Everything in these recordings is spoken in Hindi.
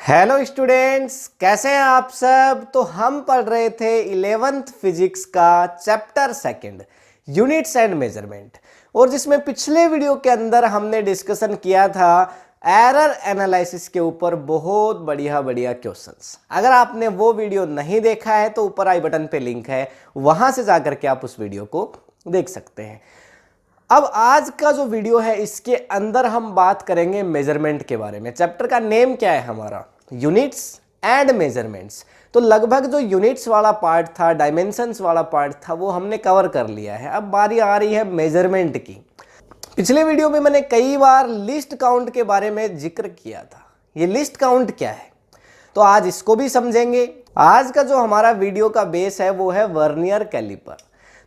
हेलो स्टूडेंट्स, कैसे हैं आप सब। तो हम पढ़ रहे थे 11th फिजिक्स का chapter second units and measurement, और जिसमें पिछले वीडियो के अंदर हमने डिस्कशन किया था एरर एनालिसिस के ऊपर बहुत बढ़िया बढ़िया क्वेश्चंस। अगर आपने वो वीडियो नहीं देखा है तो ऊपर आई बटन पे लिंक है, वहां से जाकर के आप उस वीडियो को देख सकते हैं। अब आज का जो वीडियो है इसके अंदर हम बात करेंगे मेजरमेंट के बारे में। चैप्टर का नेम क्या है हमारा, यूनिट्स एंड मेजरमेंट्स। तो लगभग जो यूनिट्स वाला पार्ट था, डायमेंशंस वाला पार्ट था, वो हमने कवर कर लिया है। अब बारी आ रही है मेजरमेंट की। पिछले वीडियो में मैंने कई बार लिस्ट काउंट के बारे में जिक्र किया था। ये लिस्ट काउंट क्या है, तो आज इसको भी समझेंगे। आज का जो हमारा वीडियो का बेस है वो है वर्नियर कैलिपर।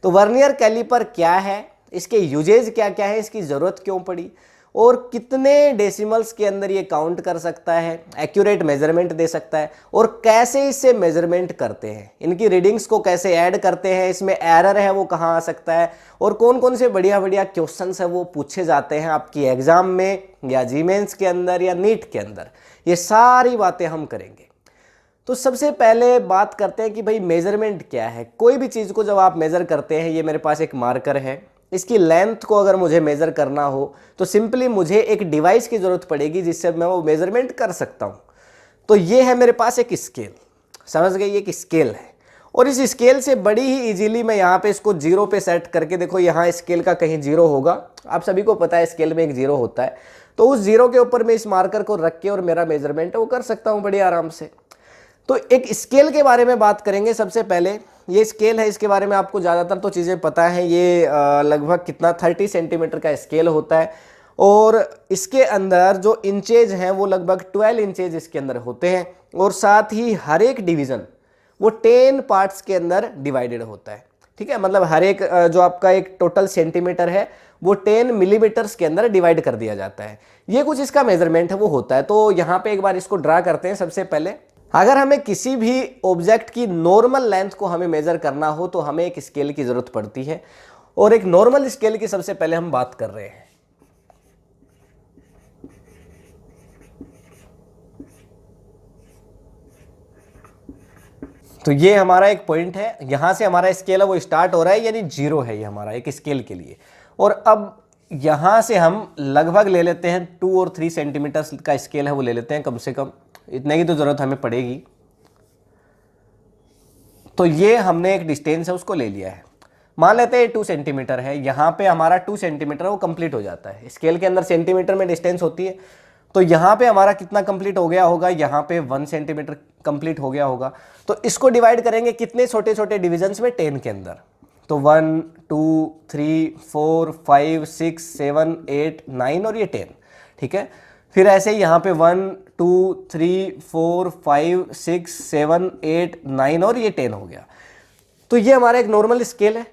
तो वर्नियर कैलिपर क्या है, इसके यूजेज क्या क्या है, इसकी ज़रूरत क्यों पड़ी, और कितने डेसिमल्स के अंदर ये काउंट कर सकता है, एक्यूरेट मेजरमेंट दे सकता है, और कैसे इससे मेजरमेंट करते हैं, इनकी रीडिंग्स को कैसे ऐड करते हैं, इसमें एरर है वो कहाँ आ सकता है, और कौन कौन से बढ़िया बढ़िया क्वेश्चंस है वो पूछे जाते हैं आपकी एग्जाम में या जी मेंस के अंदर या नीट के अंदर। ये सारी बातें हम करेंगे। तो सबसे पहले बात करते हैं कि भाई मेजरमेंट क्या है। कोई भी चीज़ को जब आप मेज़र करते हैं, ये मेरे पास एक मार्कर है, इसकी लेंथ को अगर मुझे मेज़र करना हो तो सिंपली मुझे एक डिवाइस की ज़रूरत पड़ेगी जिससे मैं वो मेज़रमेंट कर सकता हूँ। तो ये है मेरे पास एक स्केल, समझ गए, ये एक स्केल है। और इस स्केल से बड़ी ही इजीली मैं यहाँ पे इसको जीरो पे सेट करके, देखो यहाँ स्केल का कहीं जीरो होगा, आप सभी को पता है स्केल में एक जीरो होता है, तो उस जीरो के ऊपर मैं इस मार्कर को रख के और मेरा मेजरमेंट वो कर सकता हूँ बड़ी आराम से। तो एक स्केल के बारे में बात करेंगे। सबसे पहले ये स्केल है, इसके बारे में आपको ज़्यादातर तो चीज़ें पता है। ये लगभग कितना 30 सेंटीमीटर का स्केल होता है, और इसके अंदर जो इंचेज हैं वो लगभग 12 इंचेज इसके अंदर होते हैं, और साथ ही हर एक डिवीज़न वो 10 पार्ट्स के अंदर डिवाइडेड होता है। ठीक है, मतलब हर एक जो आपका एक टोटल सेंटीमीटर है वो 10 मिलीमीटर्स के अंदर डिवाइड कर दिया जाता है। ये कुछ इसका मेजरमेंट है वो होता है। तो यहाँ पे एक बार इसको ड्रा करते हैं। सबसे पहले अगर हमें किसी भी ऑब्जेक्ट की नॉर्मल लेंथ को हमें मेजर करना हो तो हमें एक स्केल की जरूरत पड़ती है, और एक नॉर्मल स्केल की सबसे पहले हम बात कर रहे हैं। तो ये हमारा एक पॉइंट है, यहां से हमारा स्केल है वो स्टार्ट हो रहा है, यानी जीरो है ये हमारा एक स्केल के लिए। और अब यहां से हम लगभग ले लेते हैं 2 और 3 सेंटीमीटर का स्केल है वो ले लेते हैं, कम से कम इतने की तो जरूरत हमें पड़ेगी। तो ये हमने एक डिस्टेंस है उसको ले लिया है, मान लेते हैं 2 सेंटीमीटर है। यहाँ पे हमारा 2 सेंटीमीटर वो कंप्लीट हो जाता है। स्केल के अंदर सेंटीमीटर में डिस्टेंस होती है, तो यहाँ पे हमारा कितना कंप्लीट हो गया होगा, यहाँ पे 1 सेंटीमीटर कंप्लीट हो गया होगा। तो इसको डिवाइड करेंगे कितने छोटे छोटे डिविजन्स में, 10 के अंदर। तो 1 2 3 4 5 6 7 8 9 और ये 10। ठीक है, फिर ऐसे ही यहाँ पे 1 2 3 4 5 6 7 8 9 और ये 10 हो गया। तो ये हमारा एक नॉर्मल स्केल है।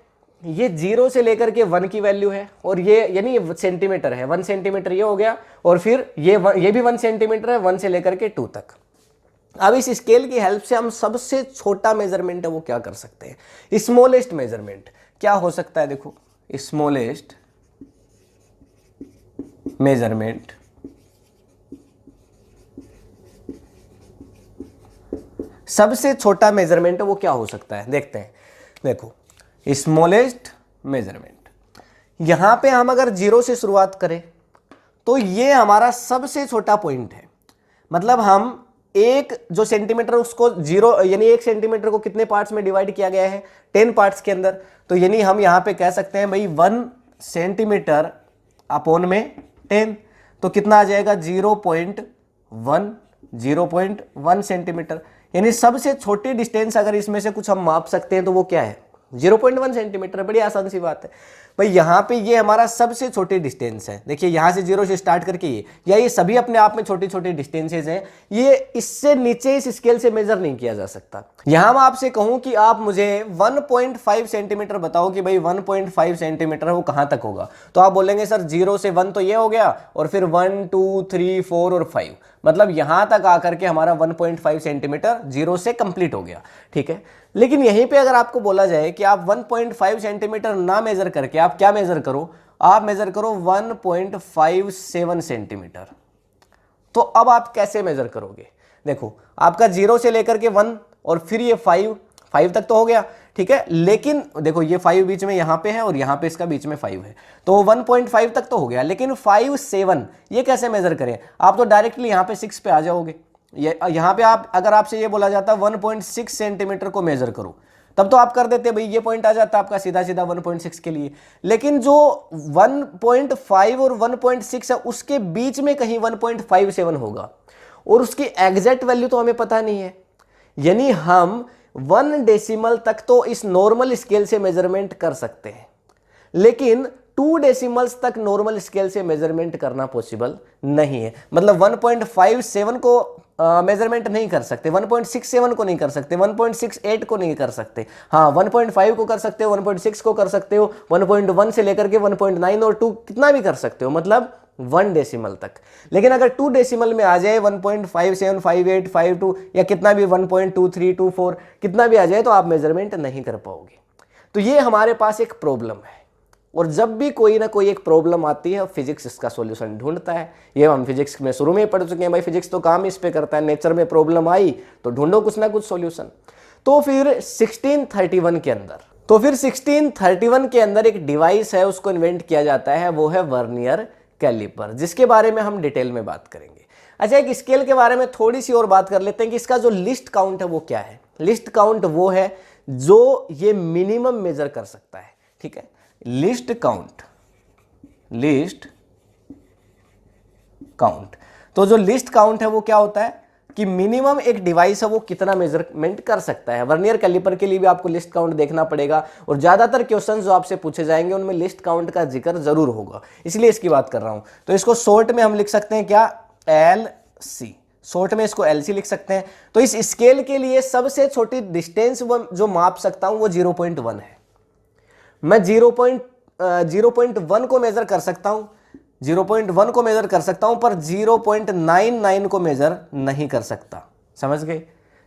ये 0 से लेकर के 1 की वैल्यू है, और ये यानी सेंटीमीटर है, 1 सेंटीमीटर ये हो गया, और फिर ये भी 1 सेंटीमीटर है, 1 से लेकर के 2 तक। अब इस स्केल की हेल्प से हम सबसे छोटा मेजरमेंट है वो क्या कर सकते हैं, स्मॉलेस्ट मेजरमेंट क्या हो सकता है। देखो, स्मॉलेस्ट मेजरमेंट सबसे छोटा मेजरमेंट है वो क्या हो सकता है, देखते हैं। देखो, स्मॉलेस्ट मेजरमेंट, यहां पे हम अगर 0 से शुरुआत करें तो ये हमारा सबसे छोटा पॉइंट है। मतलब हम एक जो सेंटीमीटर उसको 0 यानी 1 सेंटीमीटर को कितने पार्ट्स में डिवाइड किया गया है, 10 पार्ट्स के अंदर। तो यानी हम यहां पे कह सकते हैं भाई 1 सेंटीमीटर अपॉन में 10, तो कितना आ जाएगा 0.1 सेंटीमीटर। यानी सबसे छोटी डिस्टेंस अगर इसमें से कुछ हम माप सकते हैं तो वो क्या है, 0.1 सेंटीमीटर। बड़ी आसान सी बात है भाई। यहाँ पे ये हमारा सबसे छोटी डिस्टेंस है। देखिए, यहाँ से 0 से स्टार्ट करके ये सभी अपने आप में छोटी छोटी डिस्टेंसेज हैं। ये इससे नीचे इस स्केल से मेजर नहीं किया जा सकता। यहाँ मैं आपसे कहूँ कि आप मुझे 1.5 सेंटीमीटर बताओ कि भाई 1.5 सेंटीमीटर वो कहाँ तक होगा, तो आप बोलेंगे सर 0 से 1 तो ये हो गया, और फिर 1 2 3 4 और 5, मतलब यहाँ तक आकर के हमारा 1.5 सेंटीमीटर 0 से कंप्लीट हो गया। ठीक है, लेकिन यहीं पे अगर आपको बोला जाए कि आप 1.5 सेंटीमीटर ना मेजर करके आप क्या मेजर करो, आप मेजर करो 1.57 सेंटीमीटर। तो अब आप कैसे मेजर करोगे, देखो आपका 0 से लेकर के 1 और फिर ये 5 तक तो हो गया, ठीक है। लेकिन देखो ये 5 बीच में यहाँ पे है और यहाँ पे इसका बीच में 5 है, तो 1.5 तक तो हो गया। लेकिन 5, 7 ये कैसे मेजर करें? आप तो डायरेक्टली यहाँ पे 6 पे आ जाओगे। ये यहाँ पे आप अगर आपसे ये बोला जाता 1.6 सेंटीमीटर को मेजर करो, तब तो आप कर देते भाई, ये पॉइंट आ जाता आपका सीधा सीधा 1.6 के लिए। लेकिन जो 1.5 और 1.6 है उसके बीच में कहीं 1.57 होगा और उसकी एग्जैक्ट वैल्यू तो हमें पता नहीं है। यानी हम 1 डेसिमल तक तो इस नॉर्मल स्केल से मेजरमेंट कर सकते हैं, लेकिन 2 डेसिमल्स तक नॉर्मल स्केल से मेजरमेंट करना पॉसिबल नहीं है। मतलब 1.57 को मेजरमेंट नहीं कर सकते, 1.67 को नहीं कर सकते, 1.68 को नहीं कर सकते। हाँ 1.5 को कर सकते हो, 1.6 को कर सकते हो, 1.1 से लेकर के 1.9 और 2 कितना भी कर सकते हो, मतलब 1 डेसिमल तक। लेकिन अगर 2 डेसिमल में आ जाए 1.57, 58, 52 या कितना भी 1.23, 24 कितना भी आ जाए तो आप मेजरमेंट नहीं कर पाओगे। तो ये हमारे पास एक प्रॉब्लम है, और जब भी कोई ना कोई एक प्रॉब्लम आती है फिजिक्स इसका सॉल्यूशन ढूंढता है। ये हम फिजिक्स में शुरू में ही पढ़ चुके हैं भाई, फिजिक्स तो काम इस पे करता है। नेचर में प्रॉब्लम आई तो ढूंढो कुछ ना कुछ सॉल्यूशन। तो फिर 1631 के अंदर एक डिवाइस है, उसको इन्वेंट किया जाता है, वो है वर्नियर कैलिपर, जिसके बारे में हम डिटेल में बात करेंगे। अच्छा, एक स्केल के बारे में थोड़ी सी और बात कर लेते हैं कि इसका जो लिस्ट काउंट है वो क्या है। लिस्ट काउंट वो है जो ये मिनिमम मेजर कर सकता है, ठीक है। लिस्ट काउंट, तो जो लिस्ट काउंट है वो क्या होता है कि मिनिमम एक डिवाइस है वो कितना मेजरमेंट कर सकता है। वर्नियर कैलिपर के लिए भी आपको लिस्ट काउंट देखना पड़ेगा, और ज्यादातर क्वेश्चन जो आपसे पूछे जाएंगे उनमें लिस्ट काउंट का जिक्र जरूर होगा, इसलिए इसकी बात कर रहा हूं। तो इसको शॉर्ट में हम लिख सकते हैं क्या, LC, शॉर्ट में इसको LC लिख सकते हैं। तो इस स्केल के लिए सबसे छोटी डिस्टेंस जो माप सकता हूं वो 0.1 है। मैं 0.1 को मेजर कर सकता हूं, 0.1 को मेजर कर सकता हूं, पर 0.99 को मेजर नहीं कर सकता। समझ गए?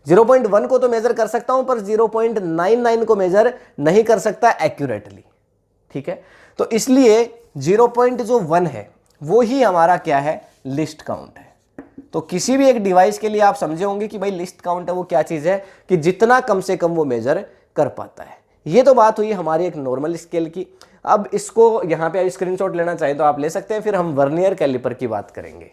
0.1 को तो मेजर कर सकता हूं, पर 0.99 को मेजर नहीं कर सकता एक्यूरेटली, ठीक है। तो इसलिए 0.1 है वो ही हमारा क्या है, लिस्ट काउंट है। तो किसी भी एक डिवाइस के लिए आप समझे होंगे कि भाई लिस्ट काउंट है वो क्या चीज है, कि जितना कम से कम वो मेजर कर पाता है। ये तो बात हुई हमारी एक नॉर्मल स्केल की। अब इसको यहाँ पे स्क्रीनशॉट लेना चाहे तो आप ले सकते हैं, फिर हम वर्नियर कैलिपर की बात करेंगे।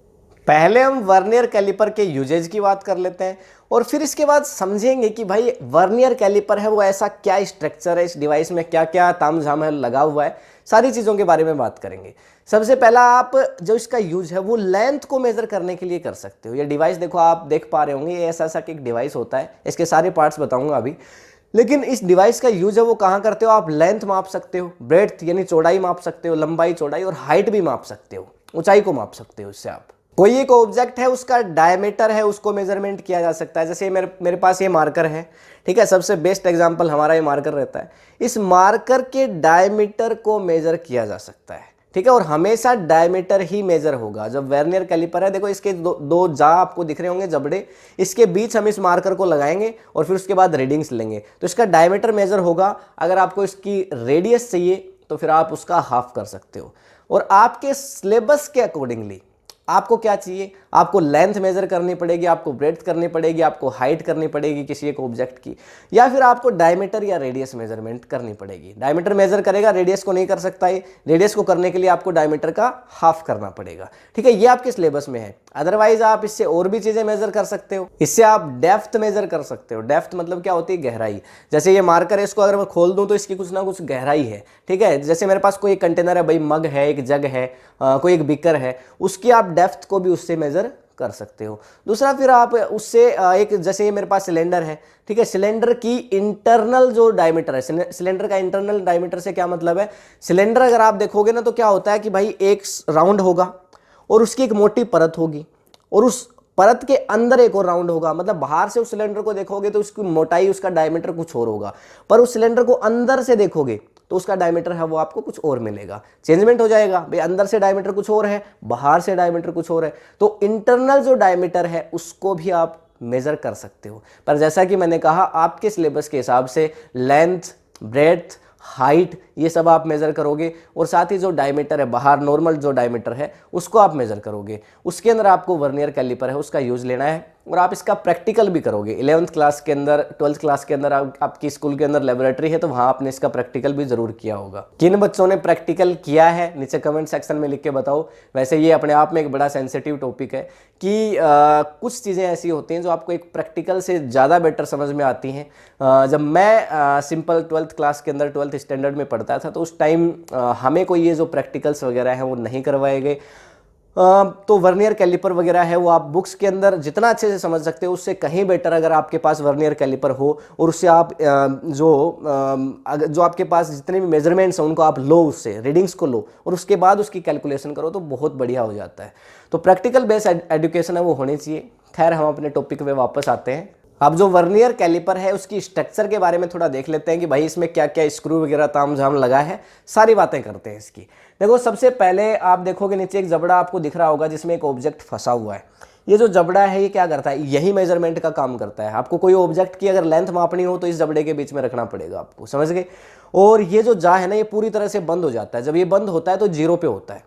पहले हम वर्नियर कैलिपर के यूजेज की बात कर लेते हैं, और फिर इसके बाद समझेंगे कि भाई वर्नियर कैलिपर है वो ऐसा क्या स्ट्रक्चर है, इस डिवाइस में क्या क्या तामझाम है लगा हुआ है, सारी चीज़ों के बारे में बात करेंगे। सबसे पहला आप जो इसका यूज है वो लेंथ को मेजर करने के लिए कर सकते हो। ये डिवाइस देखो, आप देख पा रहे होंगे, ये ऐसा एक डिवाइस होता है, इसके सारे पार्ट्स बताऊंगा अभी। लेकिन इस डिवाइस का यूज है वो कहाँ करते हो, आप लेंथ माप सकते हो, ब्रेड्थ यानी चौड़ाई माप सकते हो, लंबाई चौड़ाई, और हाइट भी माप सकते हो, ऊंचाई को माप सकते हो। इससे आप कोई एक ऑब्जेक्ट है उसका डायमीटर है उसको मेजरमेंट किया जा सकता है। जैसे मेरे पास ये मार्कर है, ठीक है, सबसे बेस्ट एग्जांपल हमारा ये मार्कर रहता है। इस मार्कर के डायमीटर को मेजर किया जा सकता है, ठीक है, और हमेशा डायमीटर ही मेजर होगा। जब वर्नियर कैलिपर है, देखो इसके दो जा आपको दिख रहे होंगे जबड़े, इसके बीच हम इस मार्कर को लगाएंगे और फिर उसके बाद रीडिंग्स लेंगे, तो इसका डायमीटर मेजर होगा। अगर आपको इसकी रेडियस चाहिए तो फिर आप उसका हाफ कर सकते हो। और आपके सिलेबस के अकॉर्डिंगली आपको क्या चाहिए, आपको लेंथ मेजर करनी पड़ेगी, आपको ब्रेड्थ करनी पड़ेगी, आपको हाइट करनी पड़ेगी किसी एक ऑब्जेक्ट की, या फिर आपको डायमीटर या रेडियस मेजरमेंट करनी पड़ेगी। डायमीटर मेजर करेगा, रेडियस को नहीं कर सकता है, रेडियस को करने के लिए आपको डायमीटर का हाफ करना पड़ेगा, ठीक है। ये आपके सिलेबस में है। अदरवाइज आप इससे और भी चीजें मेजर कर सकते हो। इससे आप डेप्थ मेजर कर सकते हो। डेप्थ मतलब क्या होती है, गहराई। जैसे ये मार्कर है, इसको अगर मैं खोल दूं तो इसकी कुछ ना कुछ गहराई है, ठीक है। जैसे मेरे पास कोई कंटेनर है, भाई मग है, एक जग है, कोई एक बीकर है, उसकी आप डेप्थ को भी उससे मेजर कर सकते हो। दूसरा फिर आप उससे एक, जैसे ये मेरे पास सिलेंडर है, ठीक है, सिलेंडर की इंटरनल जो डायमीटर है, सिलेंडर का इंटरनल डायमीटर से क्या मतलब है, सिलेंडर अगर आप देखोगे ना तो क्या होता है कि भाई एक राउंड होगा और उसकी एक मोटी परत होगी, और उस परत के अंदर एक और राउंड होगा। मतलब बाहर से उस सिलेंडर को देखोगे तो उसकी मोटाई, उसका डायमीटर कुछ और होगा, पर उस सिलेंडर को अंदर से देखोगे तो उसका डायमीटर है वो आपको कुछ और मिलेगा, चेंजमेंट हो जाएगा। भाई अंदर से डायमीटर कुछ और है, बाहर से डायमीटर कुछ और है, तो इंटरनल जो डायमीटर है उसको भी आप मेजर कर सकते हो। पर जैसा कि मैंने कहा, आपके सिलेबस के हिसाब से लेंथ, ब्रेड्थ, हाइट ये सब आप मेजर करोगे, और साथ ही जो डायमीटर है बाहर नॉर्मल जो डायमीटर है उसको आप मेजर करोगे। उसके अंदर आपको वर्नियर कैलिपर है उसका यूज लेना है। और आप इसका प्रैक्टिकल भी करोगे। 11th क्लास के अंदर, 12th क्लास के अंदर आपकी स्कूल के अंदर लेबोरेटरी है, तो वहाँ आपने इसका प्रैक्टिकल भी ज़रूर किया होगा। किन बच्चों ने प्रैक्टिकल किया है नीचे कमेंट सेक्शन में लिख के बताओ। वैसे ये अपने आप में एक बड़ा सेंसिटिव टॉपिक है कि कुछ चीज़ें ऐसी होती हैं जो आपको एक प्रैक्टिकल से ज़्यादा बेटर समझ में आती हैं। जब मैं सिंपल 12th क्लास के अंदर 12th स्टैंडर्ड में पढ़ता था, तो उस टाइम हमें कोई ये जो प्रैक्टिकल्स वगैरह हैं वो नहीं करवाए गए। तो वर्नियर कैलिपर वगैरह है वो आप बुक्स के अंदर जितना अच्छे से समझ सकते हो, उससे कहीं बेटर अगर आपके पास वर्नियर कैलिपर हो और उससे आप जो आपके पास जितने भी मेजरमेंट्स हैं उनको आप लो, उससे रीडिंग्स को लो और उसके बाद उसकी कैलकुलेशन करो, तो बहुत बढ़िया हो जाता है। तो प्रैक्टिकल बेस्ड एजुकेशन है वो होनी चाहिए। खैर, हम अपने टॉपिक पे वापस आते हैं। अब जो वर्नियर कैलिपर है उसकी स्ट्रक्चर के बारे में थोड़ा देख लेते हैं कि भाई इसमें क्या क्या स्क्रू वगैरह तामझाम लगा है, सारी बातें करते हैं इसकी। देखो, सबसे पहले आप देखोगे नीचे एक जबड़ा आपको दिख रहा होगा जिसमें एक ऑब्जेक्ट फंसा हुआ है। ये जो जबड़ा है ये क्या करता है, यही मेजरमेंट का काम करता है। आपको कोई ऑब्जेक्ट की अगर लेंथ मापनी हो तो इस जबड़े के बीच में रखना पड़ेगा आपको, समझ गए। और ये जो जा है ना, ये पूरी तरह से बंद हो जाता है। जब ये बंद होता है तो 0 पे होता है,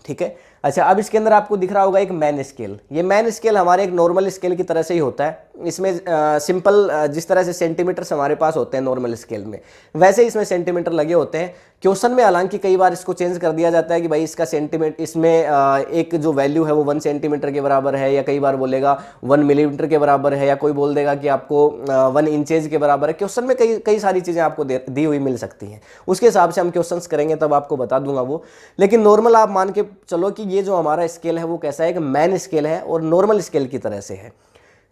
ठीक है। अच्छा, अब इसके अंदर आपको दिख रहा होगा एक मैन स्केल। ये मैन स्केल हमारे एक नॉर्मल स्केल की तरह से ही होता है। इसमें सिंपल जिस तरह से सेंटीमीटर्स हमारे पास होते हैं नॉर्मल स्केल में, वैसे ही इसमें सेंटीमीटर लगे होते हैं। क्वेश्चन में हालांकि कई बार इसको चेंज कर दिया जाता है कि भाई इसका सेंटीमीटर, इसमें एक जो वैल्यू है वो 1 सेंटीमीटर के बराबर है, या कई बार बोलेगा 1 मिलीमीटर के बराबर है, या कोई बोल देगा कि आपको 1 इंचेज के बराबर है। क्वेश्चन में कई सारी चीज़ें आपको दी हुई मिल सकती हैं। उसके हिसाब से हम क्वेश्चन करेंगे तब आपको बता दूंगा वो। लेकिन नॉर्मल आप मान के चलो कि ये जो हमारा स्केल है वो कैसा है, एक मैन स्केल है और नॉर्मल स्केल की तरह से है।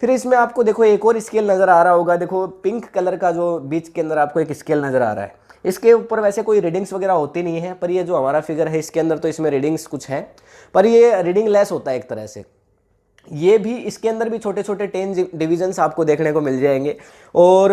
फिर इसमें आपको देखो एक और स्केल नजर आ रहा होगा। देखो पिंक कलर का जो बीच के अंदर आपको एक स्केल नजर आ रहा है। इसके ऊपर वैसे कोई रीडिंग्स वगैरह होती नहीं है, पर ये जो हमारा फिगर है इसके अंदर तो इसमें रीडिंग्स कुछ है, पर ये रीडिंग लेस होता है एक तरह से। ये भी, इसके अंदर भी छोटे छोटे 10 डिविजन्स आपको देखने को मिल जाएंगे। और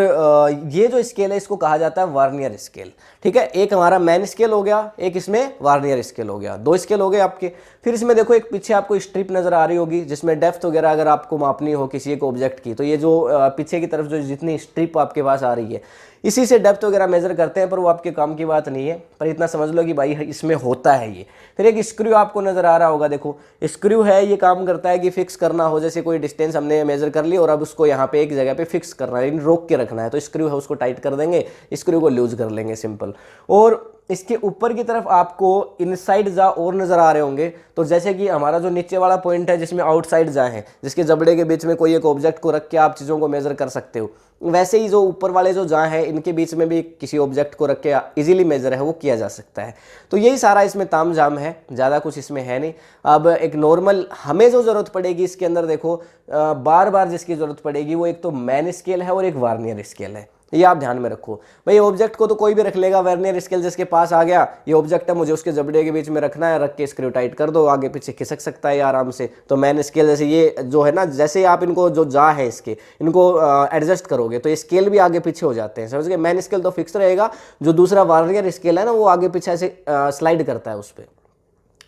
ये जो स्केल है इसको कहा जाता है वार्नियर स्केल, ठीक है। एक हमारा मैन स्केल हो गया, एक इसमें वार्नियर स्केल हो गया, 2 स्केल हो गए आपके। फिर इसमें देखो एक पीछे आपको स्ट्रिप नजर आ रही होगी जिसमें डेप्थ वगैरह अगर आपको मापनी हो किसी एक ऑब्जेक्ट की, तो ये जो पीछे की तरफ जो जितनी स्ट्रिप आपके पास आ रही है इसी से डेप्थ वगैरह मेजर करते हैं, पर वो आपके काम की बात नहीं है। पर इतना समझ लो कि भाई इसमें होता है ये। फिर एक स्क्रू आपको नजर आ रहा होगा। देखो स्क्रू है, ये काम करता है कि फिक्स करना हो, जैसे कोई डिस्टेंस हमने मेजर कर ली और अब उसको यहाँ पे एक जगह पे फिक्स करना है, रोक के रखना है, तो स्क्रू है उसको टाइट कर देंगे, स्क्रू को लूज कर लेंगे, सिंपल। और इसके ऊपर की तरफ आपको इनसाइड जा और नजर आ रहे होंगे। तो जैसे कि हमारा जो नीचे वाला पॉइंट है जिसमें आउटसाइड जा है, जिसके जबड़े के बीच में कोई एक ऑब्जेक्ट को रख के आप चीज़ों को मेजर कर सकते हो, वैसे ही जो ऊपर वाले जो जा है इनके बीच में भी किसी ऑब्जेक्ट को रख के इजीली मेजर है वो किया जा सकता है। तो यही सारा इसमें तामझाम है, ज़्यादा कुछ इसमें है नहीं। अब एक नॉर्मल हमें जो ज़रूरत पड़ेगी इसके अंदर, देखो बार बार जिसकी ज़रूरत पड़ेगी वो एक तो मैन स्केल है और एक वार्नियर स्केल है। ये आप ध्यान में रखो। भाई ऑब्जेक्ट को तो कोई भी रख लेगा, वर्नियर स्केल जिसके पास आ गया, ये ऑब्जेक्ट है मुझे उसके जबड़े के बीच में रखना है, रख के स्क्रू टाइट कर दो, आगे पीछे खिसक सकता है आराम से। तो मैन स्केल जैसे ये जो है ना, जैसे आप इनको जो जा है इसके इनको एडजस्ट करोगे तो ये स्केल भी आगे पीछे हो जाते हैं, समझ गए। मैन स्केल तो फिक्स रहेगा, जो दूसरा वार्नियर स्केल है ना वो आगे पीछे ऐसे स्लाइड करता है उस पर।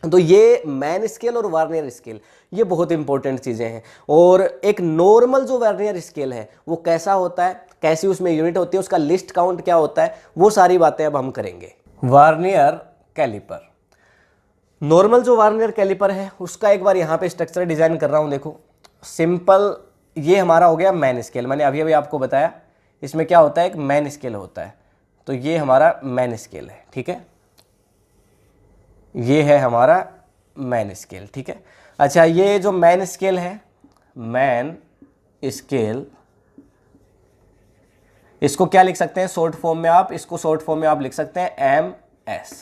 तो ये मैन स्केल और वार्नियर स्केल ये बहुत इंपॉर्टेंट चीज़ें हैं। और एक नॉर्मल जो वार्नियर स्केल है वो कैसा होता है, कैसी उसमें यूनिट होती है, उसका लिस्ट काउंट क्या होता है, वो सारी बातें अब हम करेंगे। वार्नियर कैलिपर, नॉर्मल जो वार्नियर कैलिपर है उसका एक बार यहाँ पे स्ट्रक्चर डिजाइन कर रहा हूँ। देखो सिंपल, ये हमारा हो गया मैन स्केल, मैंने अभी अभी आपको बताया इसमें क्या होता है, एक मैन स्केल होता है। तो ये हमारा मैन स्केल है, ठीक है, ये है हमारा मैन स्केल, ठीक है। अच्छा, ये जो मैन स्केल है, मैन स्केल, इसको क्या लिख सकते हैं शॉर्ट फॉर्म में, आप इसको शॉर्ट फॉर्म में आप लिख सकते हैं MS,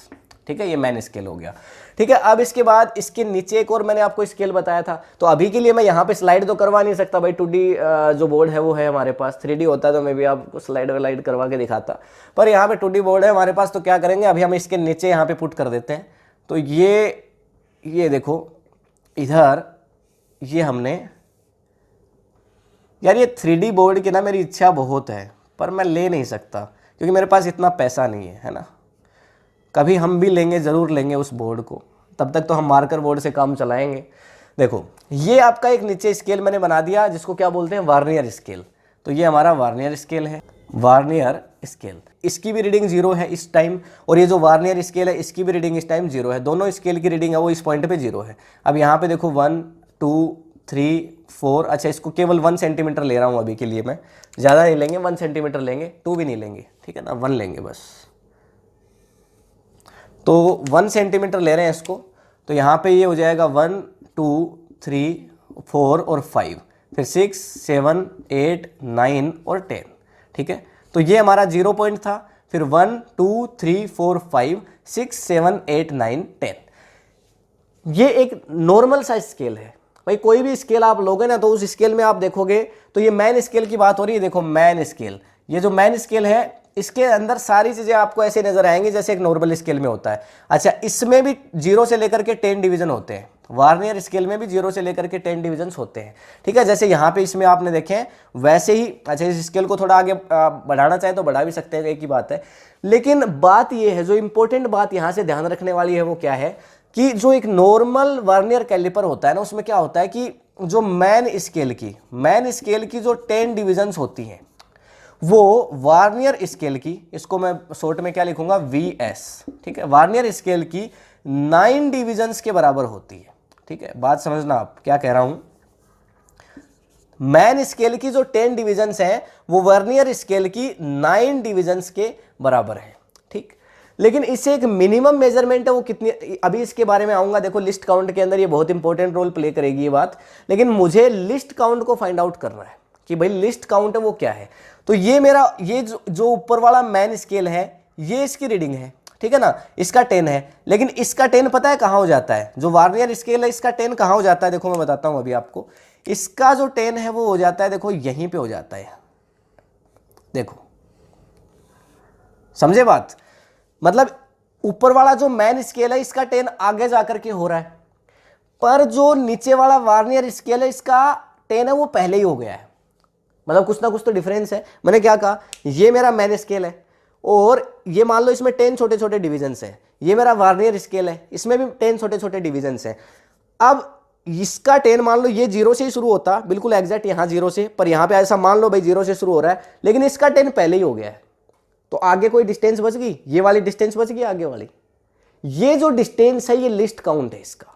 ठीक है। ये मैन स्केल हो गया, ठीक है। अब इसके बाद इसके नीचे एक और मैंने आपको स्केल बताया था। तो अभी के लिए मैं यहाँ पे स्लाइड तो करवा नहीं सकता भाई, 2D जो बोर्ड है वो है हमारे पास, 3D होता तो मैं भी आपको स्लाइड वाइड करवा के दिखाता, पर यहाँ पे 2D बोर्ड है हमारे पास। तो क्या करेंगे, अभी हम इसके नीचे यहाँ पे पुट कर देते हैं। तो ये देखो इधर, ये हमने, यार ये 3D बोर्ड की ना मेरी इच्छा बहुत है, पर मैं ले नहीं सकता क्योंकि मेरे पास इतना पैसा नहीं है ना। कभी हम भी लेंगे, ज़रूर लेंगे उस बोर्ड को, तब तक तो हम मार्कर बोर्ड से काम चलाएंगे। देखो ये आपका एक नीचे स्केल मैंने बना दिया जिसको क्या बोलते हैं, वार्नियर स्केल। तो ये हमारा वार्नियर स्केल है, वार्नियर स्केल। इसकी भी रीडिंग 0 है इस टाइम, और ये जो वार्नियर स्केल है इसकी भी रीडिंग इस टाइम 0 है। दोनों स्केल की रीडिंग है वो इस पॉइंट पे 0 है। अब यहाँ पे देखो 1 2 4, अच्छा इसको केवल 1 सेंटीमीटर ले रहा हूँ अभी के लिए मैं, ज़्यादा नहीं लेंगे, 1 सेंटीमीटर लेंगे, 2 भी नहीं लेंगे, ठीक है ना, 1 लेंगे बस। तो 1 सेंटीमीटर ले रहे हैं इसको, तो यहाँ पे ये हो जाएगा 1 2 3 4 और 5, फिर 6 7 8 9 और 10, ठीक है। तो ये हमारा 0 पॉइंट था, फिर 1 2 3 4 5 6 7 8 9 10। ये एक नॉर्मल सा स्केल है भाई, कोई भी स्केल आप लोगे ना तो उस स्केल में आप देखोगे तो ये मैन स्केल की बात हो रही है। देखो मैन स्केल, ये जो मैन स्केल है इसके अंदर सारी चीजें आपको ऐसे नजर आएंगी जैसे एक नॉर्मल स्केल में होता है। अच्छा इसमें भी 0 से लेकर के 10 डिवीजन होते हैं, वार्नियर स्केल में भी 0 से लेकर के 10 डिवीजन होते हैं, ठीक है। जैसे यहाँ पे इसमें आपने देखे वैसे ही, अच्छा इस स्केल को थोड़ा आगे बढ़ाना चाहे तो बढ़ा भी सकते हैं, एक ही बात है। लेकिन बात ये है, जो इंपॉर्टेंट बात यहाँ से ध्यान रखने वाली है वो क्या है कि जो एक नॉर्मल वर्नियर कैलिपर होता है ना, उसमें क्या होता है कि जो मैन स्केल की जो 10 डिविजन्स होती हैं वो वार्नियर स्केल की, इसको मैं शॉर्ट में क्या लिखूंगा VS, ठीक है, वार्नियर स्केल की 9 डिविजन्स के बराबर होती है, ठीक है। बात समझना आप क्या कह रहा हूं, मैन स्केल की जो 10 डिविजन्स हैं वो वर्नियर स्केल की 9 डिविजन्स के बराबर है, ठीक। लेकिन इससे एक मिनिमम मेजरमेंट है वो कितनी, अभी इसके बारे में आऊंगा। देखो लिस्ट काउंट के अंदर ये बहुत इंपॉर्टेंट रोल प्ले करेगी ये बात, लेकिन मुझे लिस्ट काउंट को फाइंड आउट करना है कि भाई लिस्ट काउंट है वो क्या है। तो ये मेरा ये जो ऊपर वाला मैन स्केल है ये इसकी रीडिंग है, ठीक है ना, इसका 10 है। लेकिन इसका 10 पता है कहाँ हो जाता है, जो वार्नियर स्केल है इसका 10 कहाँ हो जाता है, देखो मैं बताता हूँ अभी आपको। इसका जो 10 है वो हो जाता है, देखो यहीं पे हो जाता है, देखो समझे बात, मतलब ऊपर वाला जो मैन स्केल है इसका 10 आगे जाकर के हो रहा है, पर जो नीचे वाला वार्नियर स्केल है इसका 10 है वो पहले ही हो गया है, मतलब कुछ ना कुछ तो डिफरेंस है। मैंने क्या कहा, ये मेरा मैन स्केल है और ये मान लो इसमें 10 छोटे छोटे डिविजन्स हैं, ये मेरा वार्नियर स्केल है इसमें भी 10 छोटे छोटे डिविजन्स हैं। अब इसका 10 मान लो ये 0 से ही शुरू होता, बिल्कुल एग्जैक्ट यहाँ 0 से, पर यहाँ पे ऐसा मान लो भाई 0 से शुरू हो रहा है, लेकिन इसका 10 पहले ही हो गया है, तो आगे कोई डिस्टेंस बच गई, ये वाली डिस्टेंस बच गई आगे वाली। ये जो डिस्टेंस है ये लिस्ट काउंट है इसका,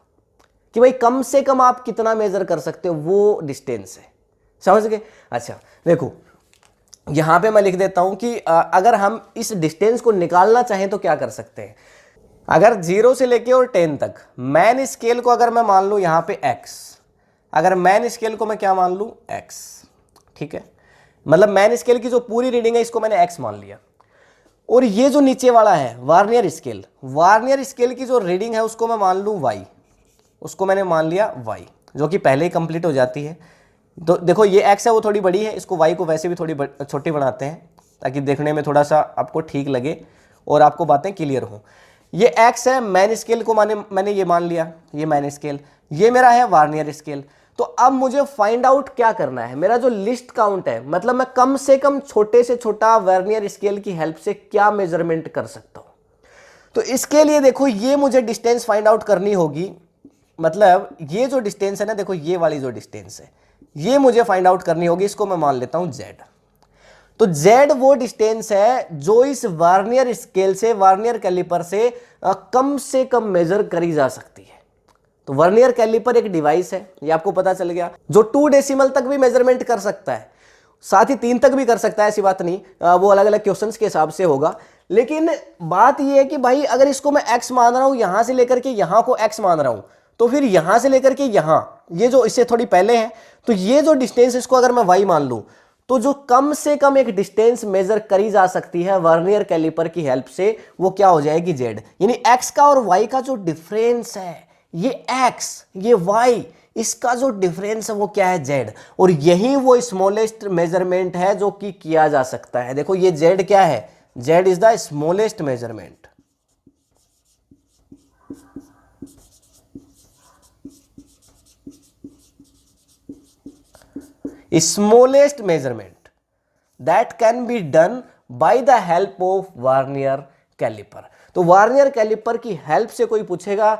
कि भाई कम से कम आप कितना मेजर कर सकते हो वो डिस्टेंस है, समझ गए। अच्छा देखो यहां पे मैं लिख देता हूं कि अगर हम इस डिस्टेंस को निकालना चाहें तो क्या कर सकते हैं। अगर 0 से लेके और 10 तक मैन स्केल को अगर मैं मान लूं यहां पे x, अगर मैन स्केल को मैं क्या मान लूं x, ठीक है, मतलब मैन स्केल की जो पूरी रीडिंग है इसको मैंने x मान लिया, और ये जो नीचे वाला है वार्नियर स्केल की जो रीडिंग है उसको मैं मान लूं y, उसको मैंने मान लिया y, जो कि पहले ही कंप्लीट हो जाती है। तो देखो ये x है वो थोड़ी बड़ी है, इसको y को वैसे भी थोड़ी छोटी बनाते हैं ताकि देखने में थोड़ा सा आपको ठीक लगे और आपको बातें क्लियर हो। ये x है, मैन स्केल को मैंने ये मान लिया, ये मैन स्केल, ये मेरा है वार्नियर स्केल। तो अब मुझे फाइंड आउट क्या करना है, मेरा जो लिस्ट काउंट है, मतलब मैं कम से कम छोटे से छोटा वर्नियर स्केल की हेल्प से क्या मेजरमेंट कर सकता हूं। तो इसके लिए देखो ये मुझे डिस्टेंस फाइंड आउट करनी होगी, मतलब ये जो डिस्टेंस है ना, देखो ये वाली जो डिस्टेंस है ये मुझे फाइंड आउट करनी होगी, इसको मैं मान लेता हूं z। तो z वो डिस्टेंस है जो इस वार्नियर स्केल से, वार्नियर कैलिपर से कम मेजर करी जा सकती है। तो वर्नियर कैलिपर एक डिवाइस है, ये आपको पता चल गया, जो 2 डेसिमल तक भी मेजरमेंट कर सकता है, साथ ही 3 तक भी कर सकता है, ऐसी बात नहीं, वो अलग अलग क्वेश्चंस के हिसाब से होगा। लेकिन बात ये है कि भाई अगर इसको मैं x मान रहा हूं, यहां से लेकर के यहां को x मान रहा हूं, तो फिर यहां से लेकर के यहां, ये जो इससे थोड़ी पहले है, तो ये जो डिस्टेंस इसको अगर मैं y मान लूं, तो जो कम से कम एक डिस्टेंस मेजर करी जा सकती है वर्नियर कैलिपर की हेल्प से, वो क्या हो जाएगी z। यानी x का और y का जो डिफरेंस है, ये x ये y, इसका जो डिफरेंस है वो क्या है z, और यही वो स्मॉलेस्ट मेजरमेंट है जो कि किया जा सकता है। देखो ये z क्या है, z is the smallest measurement. Smallest measurement that can be done by the help of vernier caliper. तो वर्नियर कैलिपर की हेल्प से कोई पूछेगा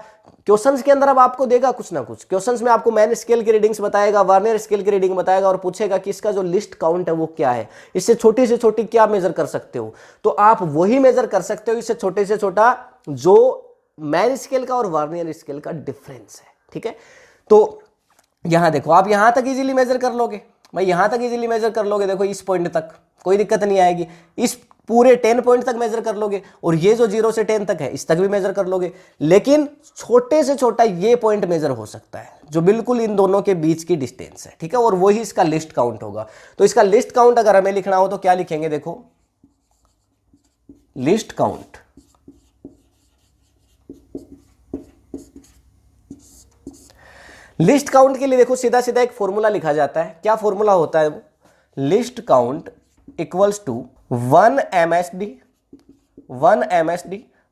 क्वेश्चंस के अंदर, अब आपको देगा कुछ ना कुछ क्वेश्चंस में, आपको मैन स्केल की रीडिंग्स बताएगा, वर्नियर स्केल की रीडिंग बताएगा, और पूछेगा कि इसका जो लिस्ट काउंट है वो क्या है, इससे छोटी से छोटी क्या मेजर कर सकते हो, तो आप वही मेजर कर सकते हो इससे छोटे से छोटा जो मैन स्केल का और वर्नियर स्केल का डिफरेंस है, ठीक है। तो यहां देखो, आप यहां तक इजीली मेजर कर लोगे भाई, यहां तक इजीली मेजर कर लोगे, देखो इस पॉइंट तक कोई दिक्कत नहीं आएगी, इस पूरे 10 पॉइंट तक मेजर कर लोगे, और ये जो 0 से 10 तक है इस तक भी मेजर कर लोगे। लेकिन छोटे से छोटा ये पॉइंट मेजर हो सकता है जो बिल्कुल इन दोनों के बीच की डिस्टेंस है, ठीक है, और वही इसका लिस्ट काउंट होगा। तो इसका लिस्ट काउंट अगर हमें लिखना हो तो क्या लिखेंगे, देखो लिस्ट काउंट। लिस्ट काउंट के लिए देखो सीधा सीधा एक फॉर्मूला लिखा जाता है। क्या फॉर्मूला होता है वो? Least count equals to 1 MSD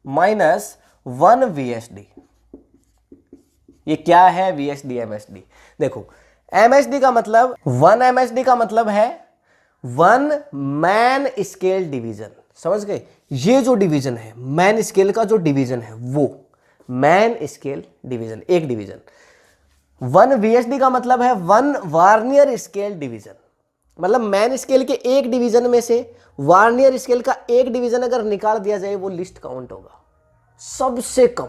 minus 1 VSD। ये क्या है VSD MSD? देखो MSD का मतलब 1 MSD का मतलब है 1 मैन स्केल डिवीजन, समझ गए? ये जो डिवीजन है मैन स्केल का, जो डिवीजन है वो मैन स्केल डिवीजन, एक डिवीजन। 1 VSD का मतलब है 1 वार्नियर स्केल डिवीजन, मतलब मैन स्केल के एक डिवीजन में से वार्नियर स्केल का एक डिवीजन अगर निकाल दिया जाए वो लिस्ट काउंट होगा, सबसे कम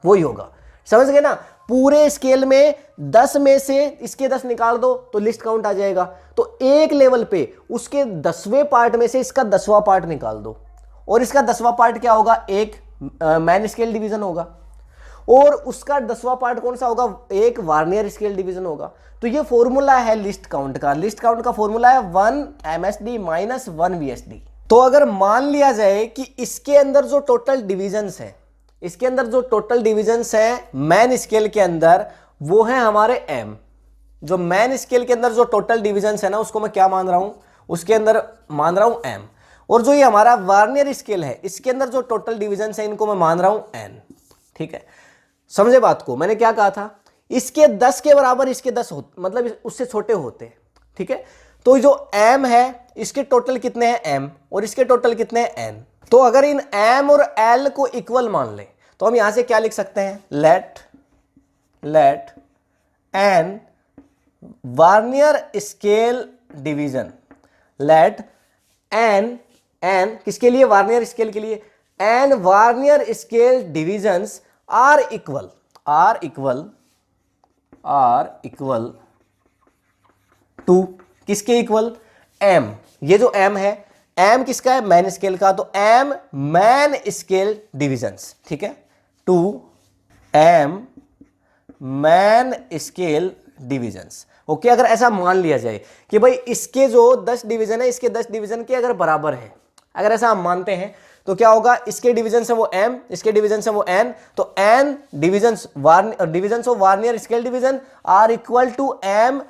वही होगा, समझ गए ना? पूरे स्केल में 10 में से इसके 10 निकाल दो तो लिस्ट काउंट आ जाएगा। तो एक लेवल पे उसके 10वें पार्ट में से इसका 10वां पार्ट निकाल दो, और इसका 10वां पार्ट क्या होगा? एक मैन स्केल डिवीजन होगा, और उसका 10वां पार्ट कौन सा होगा? एक वार्नियर स्केल डिवीजन होगा। तो ये फॉर्मूला है लिस्ट काउंट का। लिस्ट काउंट का फॉर्मूला है 1 MSD माइनस 1 VSD। तो अगर मान लिया जाए कि इसके अंदर जो टोटल डिविजन्स है, इसके अंदर जो टोटल डिविजन्स है मैन स्केल के अंदर, वो है हमारे m। जो मैन स्केल के अंदर जो टोटल डिविजन्स है ना, उसको मैं क्या मान रहा हूं? उसके अंदर मान रहा हूं m। और जो ये हमारा वार्नियर स्केल है, इसके अंदर जो टोटल डिविजन्स है इनको मैं मान रहा हूं n। ठीक है, समझे बात को? मैंने क्या कहा था? इसके 10 के बराबर इसके 10 मतलब उससे छोटे होते, ठीक है? तो जो m है इसके टोटल कितने हैं? m, और इसके टोटल कितने हैं? n। तो अगर इन m और l को इक्वल मान ले तो हम यहां से क्या लिख सकते हैं? Let n vernier scale division, let n किसके लिए? वार्नियर स्केल के लिए। n vernier scale divisions are equal to किसके इक्वल? m। ये जो m है, m किसका है? मैन स्केल का। तो m मैन स्केल डिविजन्स, ठीक है, to m main scale divisions. Okay, अगर ऐसा मान लिया जाए कि भाई इसके जो 10 डिवीजन है, इसके 10 डिवीजन के अगर बराबर है, अगर ऐसा हम मानते हैं तो क्या होगा? इसके डिवीजन से वो m, इसके डिवीजन से वो n, तो n divisions of vernier scale division are equal to m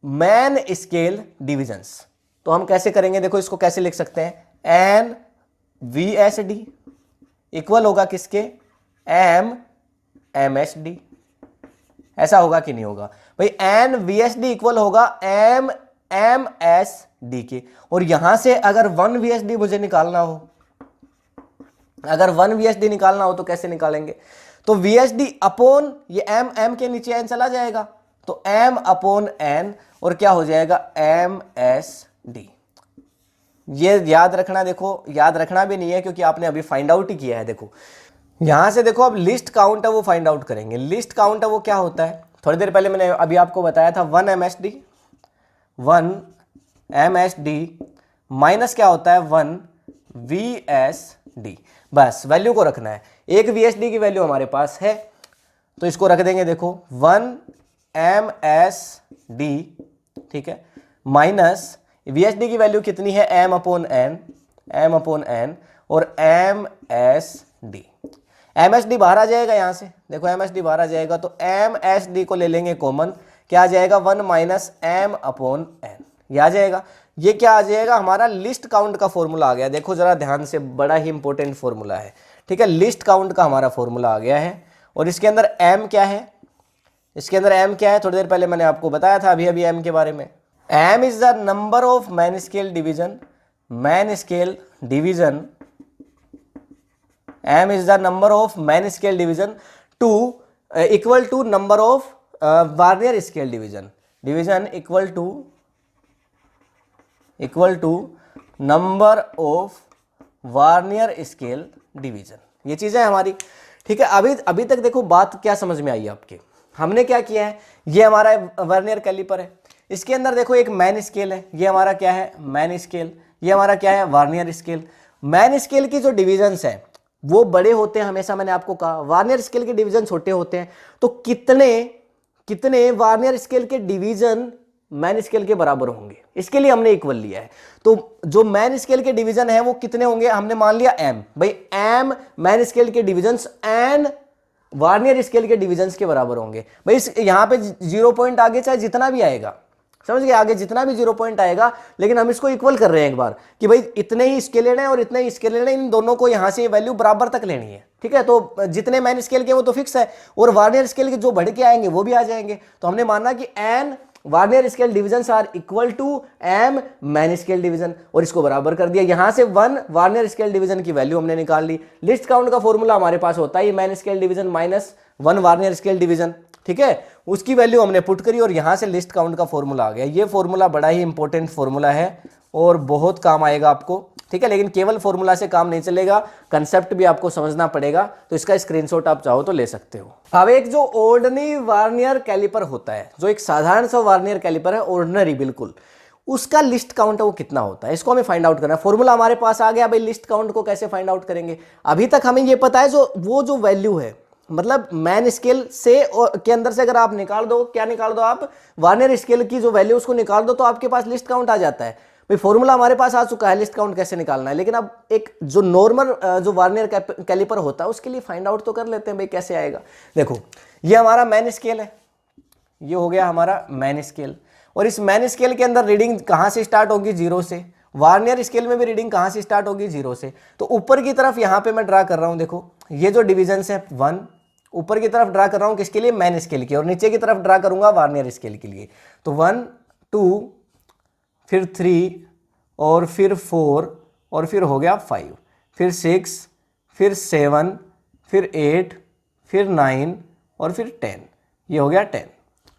main scale divisions. तो हम कैसे करेंगे? देखो इसको कैसे लिख सकते हैं? n VSD इक्वल होगा किसके? m MSD। ऐसा होगा कि नहीं होगा भाई? n VSD इक्वल होगा m MSD के। और यहां से अगर 1 VSD मुझे निकालना हो, अगर 1 VSD निकालना हो तो कैसे निकालेंगे? तो VSD अपॉन ये m के नीचे n चला जाएगा, तो m अपॉन n, और क्या हो जाएगा? MSD। ये याद रखना, देखो याद रखना भी नहीं है क्योंकि आपने अभी फाइंड आउट ही किया है। देखो यहां से देखो, अब लिस्ट काउंट है वो फाइंड आउट करेंगे। लिस्ट काउंट है वो क्या होता है? थोड़ी देर पहले मैंने अभी आपको बताया था 1 MSD माइनस क्या होता है? 1 VSD। बस वैल्यू को रखना है। एक VSD की वैल्यू हमारे पास है तो इसको रख देंगे, देखो 1 MSD, ठीक है, माइनस VSD की वैल्यू कितनी है? m अपॉन n, और MSD। MSD बाहर आ जाएगा यहां से, देखो MSD बाहर आ जाएगा, तो MSD को ले लेंगे कॉमन, क्या आ जाएगा? 1 माइनस m अपॉन n, ये आ जाएगा। ये क्या आ जाएगा? हमारा लिस्ट काउंट का फॉर्मूला आ गया। देखो जरा ध्यान से, बड़ा ही इंपॉर्टेंट फॉर्मूला है, ठीक है? लिस्ट काउंट का हमारा फॉर्मूला आ गया है, और इसके अंदर m क्या है? इसके अंदर m क्या है? थोड़ी देर पहले मैंने आपको बताया था अभी m के बारे में। m is the number of main scale division, m is the number of man scale division to equal to number of Warnier scale division equal to number of Warnier scale division। ये चीजें हमारी, ठीक है? अभी तक देखो बात क्या समझ में आई आपके? हमने क्या किया है, ये हमारा वर्नियर कैलिपर है, इसके अंदर देखो एक मैन स्केल है, ये हमारा क्या है मैन स्केल, ये हमारा क्या है वर्नियर स्केल। मैन स्केल की जो डिविजन्स है वो बड़े होते हैं हमेशा, मैंने आपको कहा वर्नियर स्केल के डिवीजन छोटे होते हैं। तो कितने वर्नियर स्केल के डिवीजन मैन स्केल के बराबर होंगे, इसके लिए हमने इक्वल लिया है। तो जो मैन स्केल के डिवीजन है वो कितने होंगे, हमने मान लिया m, भाई m मैन स्केल के डिवीजन्स एंड वर्नियर स्केल के डिवीजन्स के बराबर होंगे। भाई यहां पे 0 पॉइंट आगे चाहे जितना भी आएगा, समझ गए, आगे जितना भी 0 पॉइंट आएगा, लेकिन हम इसको इक्वल कर रहे हैं एक बार कि भाई इतने ही इसके लेना है और इतने ही इसके लेना है, इन दोनों को यहां से वैल्यू बराबर तक लेनी है, ठीक है। तो जितने मैन स्केल के वो तो फिक्स है और वर्नियर स्केल के जो बढ़ के आएंगे वो भी आ जाएंगे। तो हमने माना कि n vernier scale division are equal to m main scale division, और इसको बराबर कर दिया। यहां से 1 वर्नियर स्केल डिवीजन की वैल्यू हमने निकाल ली। लिस्ट काउंट का फॉर्मूला हमारे पास होता है main scale division minus 1 vernier scale division, ठीक है, उसकी वैल्यू हमने पुट करी और यहां से लिस्ट काउंट का फॉर्मूला आ गया। ये फॉर्मूला बड़ा ही इंपॉर्टेंट फॉर्मूला है और बहुत काम आएगा आपको, ठीक है, लेकिन केवल फॉर्मूला से काम नहीं चलेगा, कंसेप्ट भी आपको समझना पड़ेगा। तो इसका स्क्रीनशॉट आप चाहो तो ले सकते हो। अब एक जो ऑर्डिनरी वर्नियर कैलिपर होता है, जो एक साधारण सा वर्नियर कैलिपर है ऑर्डिनरी बिल्कुल, उसका लिस्ट काउंट है वो कितना होता है, इसको हमें फाइंड आउट करना है। फॉर्मूला हमारे पास आ गया, भाई लिस्ट काउंट को कैसे फाइंड आउट करेंगे। अभी तक हमें ये पता है जो वैल्यू है, मतलब मैन स्केल से और के अंदर से अगर आप निकाल दो, क्या निकाल दो आप, वर्नियर स्केल की जो वैल्यू उसको निकाल दो तो आपके पास लिस्ट काउंट आ जाता है। भाई फॉर्मूला हमारे पास आ चुका है, लिस्ट काउंट कैसे निकालना है। लेकिन अब एक जो नॉर्मल जो वर्नियर कैलिपर होता है उसके लिए फाइंड आउट तो कर लेते हैं भाई कैसे आएगा। देखो ये हमारा मैन स्केल है, ये हो गया हमारा मैन स्केल, और इस मैन स्केल के अंदर रीडिंग कहां से स्टार्ट होगी, 0 से। वर्नियर स्केल में भी रीडिंग कहां से स्टार्ट होगी, 0 से। तो ऊपर की तरफ यहां पे मैं ड्रा कर रहा हूं, देखो ये जो डिविजन है 1, ऊपर की तरफ ड्रा कर रहा हूं किसके लिए, मैन स्केल के, और नीचे की तरफ ड्रा करूंगा वर्नियर स्केल के लिए। तो 1 2 फिर 3 और फिर 4 और फिर हो गया 5, फिर 6 फिर 7 फिर 8 फिर 9 और फिर 10, ये हो गया 10,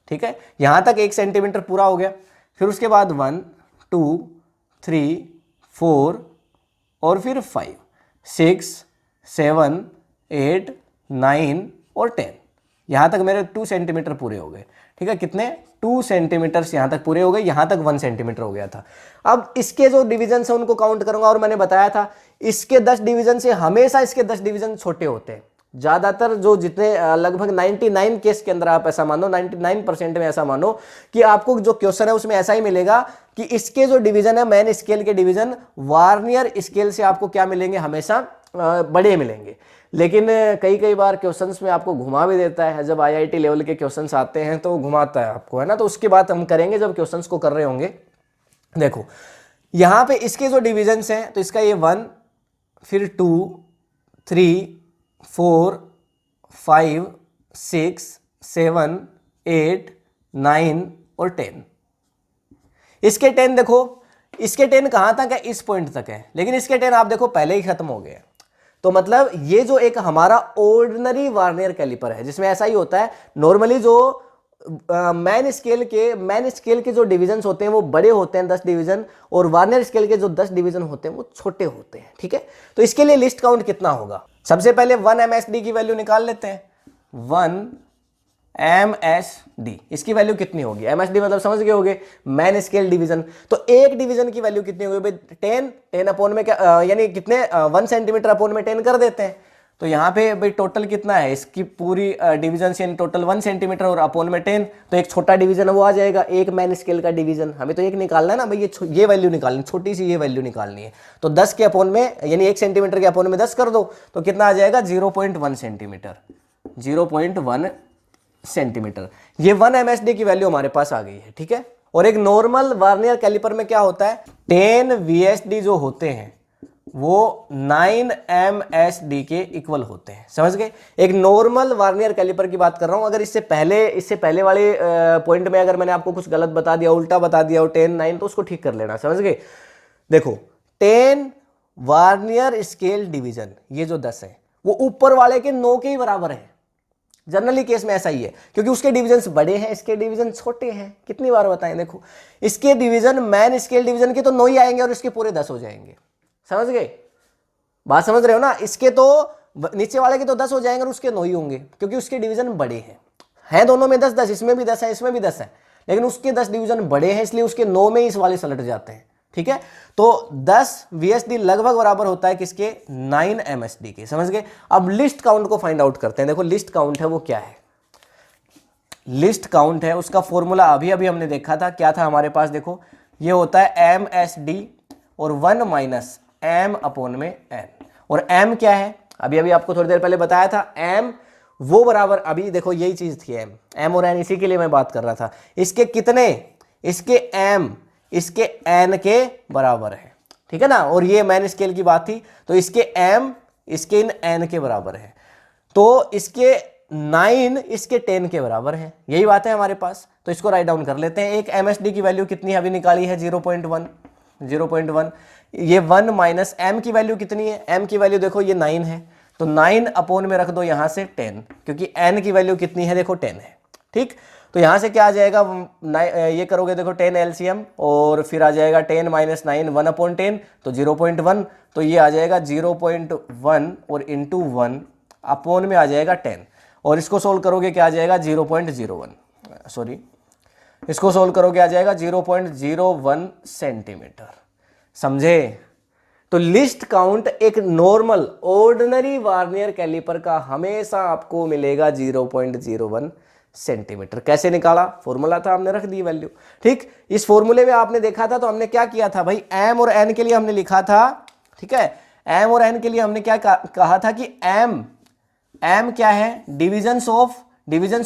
ठीक है। यहां तक 1 सेंटीमीटर पूरा हो गया। फिर उसके बाद 1 2 3 4 और फिर 5 6 7 8 9 और 10, यहां तक मेरे 2 सेंटीमीटर पूरे हो गए, ठीक है। कितने, 2 सेंटीमीटर यहां तक पूरे हो गए, यहां तक 1 सेंटीमीटर हो गया था। अब इसके जो डिवीजन है उनको काउंट करूंगा, और मैंने बताया था इसके 10 डिवीजन से हमेशा इसके 10 डिवीजन छोटे होते हैं। ज्यादातर जो जितने लगभग 99 केस के अंदर आप ऐसा मानो, 99% में ऐसा मानो कि आपको जो क्वेश्चन है उसमें ऐसा ही मिलेगा कि इसके जो डिवीजन है मैन स्केल के डिवीजन वर्नियर स्केल से आपको क्या मिलेंगे, हमेशा बड़े मिलेंगे। लेकिन कई बार क्वेश्चंस में आपको घुमा भी देता है, जब आईआईटी लेवल के क्वेश्चंस आते हैं तो घुमाता है आपको, है ना। तो उसकी बात हम करेंगे जब क्वेश्चंस को कर रहे होंगे। देखो यहां पे इसके जो डिविजन्स हैं, तो इसका ये 1 फिर 2 3 4 5 6 7 8 9 और 10, इसके 10 देखो, इसके 10 कहां तक है, इस पॉइंट तक है, लेकिन इसके 10 आप देखो पहले ही खत्म हो गए। तो मतलब ये जो एक हमारा ऑर्डिनरी वर्नियर कैलिपर है, जिसमें ऐसा ही होता है नॉर्मली जो मैन स्केल के जो डिवीजन्स होते हैं वो बड़े होते हैं 10 डिवीजन, और वर्नियर स्केल के जो 10 डिवीजन होते हैं वो छोटे होते हैं, ठीक है। तो इसके लिए लिस्ट काउंट कितना होगा, सबसे पहले 1 MSD की वैल्यू निकाल लेते हैं। 1 MSD, इसकी वैल्यू कितनी होगी, MSD मतलब समझ गए होगे, मैन स्केल डिवीजन। तो एक डिवीजन की वैल्यू कितनी होगी भाई, 10 अपॉन में क्या यानी कितने 1 सेंटीमीटर अपॉन में 10 कर देते हैं। तो यहाँ पे भाई टोटल कितना है, इसकी पूरी डिवीजन से टोटल 1 सेंटीमीटर और अपॉन में 10, तो एक छोटा डिवीजन है वो आ जाएगा, एक मैन स्केल का डिवीजन। हमें तो एक निकालना है ना भाई, ये वैल्यू निकालनी, छोटी सी ये वैल्यू निकालनी है। तो 10 के अपॉन में यानी 1 सेंटीमीटर के अपॉन में 10 कर दो, तो कितना आ जाएगा 0.1 सेंटीमीटर, 0.1 सेंटीमीटर। ये 1 MSD की वैल्यू हमारे पास आ गई है, ठीक है। और एक नॉर्मल वर्नियर कैलिपर में क्या होता है, 10 VSD जो होते हैं वो 9 MSD के इक्वल होते हैं, समझ गए। एक नॉर्मल वर्नियर कैलिपर की बात कर रहा हूं। अगर इससे पहले वाले पॉइंट में अगर मैंने आपको कुछ गलत बता दिया, उल्टा बता दिया हो 10 9, तो उसको ठीक कर लेना, समझ गए। देखो 10 वर्नियर स्केल डिवीजन, ये जो 10 है वो ऊपर वाले के 9 के ही बराबर है। जनरली केस में ऐसा ही है, क्योंकि उसके डिवीजन बड़े हैं, इसके डिवीजन छोटे हैं। कितनी बार बताएं, देखो इसके डिवीजन मैन स्केल डिवीजन के तो 9 ही आएंगे और इसके पूरे 10 हो जाएंगे, समझ गए, बात समझ रहे हो ना। इसके तो नीचे वाले के तो 10 हो जाएंगे और उसके 9 ही होंगे, क्योंकि उसके डिवीजन बड़े हैं। है दोनों में 10-10, इसमें भी 10 है, इसमें भी 10 है, लेकिन उसके 10 डिवीजन बड़े हैं इसलिए उसके 9 में इस वाले सलट जाते हैं। ठीक है, तो 10 VSD लगभग बराबर होता है किसके, 9 MSD के। समझ गए। अब लिस्ट काउंट को फाइंड आउट करते हैं। देखो लिस्ट काउंट है वो क्या है, लिस्ट काउंट है उसका फॉर्मूला अभी अभी हमने देखा था, क्या था हमारे पास, देखो ये होता है MSD और 1 माइनस M अपॉन में N। और M क्या है, अभी अभी आपको थोड़ी देर पहले बताया था, M वो बराबर, अभी देखो यही चीज थी M और N, इसी के लिए मैं बात कर रहा था। इसके कितने, इसके M इसके N के बराबर है। ठीक है ना, और ये मैन स्केल की बात थी, तो इसके M इसके इन N के बराबर है, तो इसके 9 इसके 10 के बराबर है। यही बात है हमारे पास, तो इसको राइट डाउन कर लेते हैं। एक MSD की वैल्यू कितनी है, अभी निकाली है 0.1। ये 1 माइनस M की वैल्यू कितनी है, M की वैल्यू देखो ये 9 है, तो 9 अपॉन में रख दो यहाँ से 10, क्योंकि N की वैल्यू कितनी है, देखो 10 है। ठीक, तो यहाँ से क्या आ जाएगा, ये करोगे देखो 10 LCM और फिर आ जाएगा 10 माइनस 9 1 अपॉन 10, तो 0.1, तो ये आ जाएगा 0.1 और इंटू 1 अपॉन में आ जाएगा 10, और इसको सोल्व करोगे क्या आ जाएगा 0.01, सॉरी इसको सोल्व करोगे आ जाएगा 0.01 सेंटीमीटर। समझे। तो लिस्ट काउंट एक नॉर्मल ऑर्डिनरी वार्नियर कैलिपर का हमेशा आपको मिलेगा 0.01 सेंटीमीटर। कैसे निकाला, फॉर्मूला था, हमने रख दी वैल्यू। ठीक, इस फॉर्मूले में आपने देखा था, तो हमने क्या किया था भाई, M और N के लिए हमने लिखा था, ठीक है, M और N के लिए हमने क्या कहा था कि M क्या है, divisions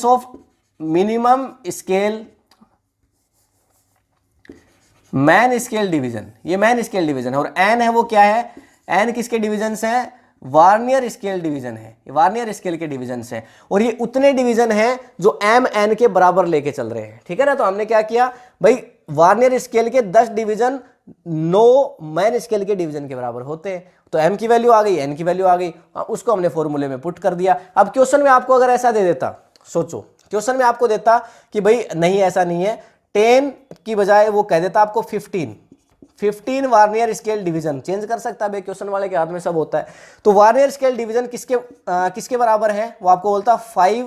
of minimum scale man scale division, ये मैन स्केल डिवीजन है। और N है वो क्या है, N किसके डिविजन्स हैं, वार्नियर स्केल डिवीजन है, वार्नियर स्केल के डिवीजन्स हैं, और ये उतने डिवीजन हैं जो M N के बराबर लेके चल रहे हैं। ठीक है ना, तो हमने क्या किया भाई, वार्नियर स्केल के 10 डिवीजन 9 मैन स्केल के डिवीजन के बराबर होते हैं, तो M की वैल्यू आ गई, N की वैल्यू आ गई, उसको हमने फॉर्मूले में पुट कर दिया। अब क्वेश्चन में आपको अगर ऐसा दे देता, सोचो क्वेश्चन में आपको देता कि भाई नहीं ऐसा नहीं है, 10 की बजाय वो कह देता आपको 15 वार्नियर स्केल डिवीजन, चेंज कर सकता है भाई, क्वेश्चन वाले के हाथ में सब होता है। तो वार्नियर स्केल डिवीजन किसके बराबर है, वो आपको बोलता 5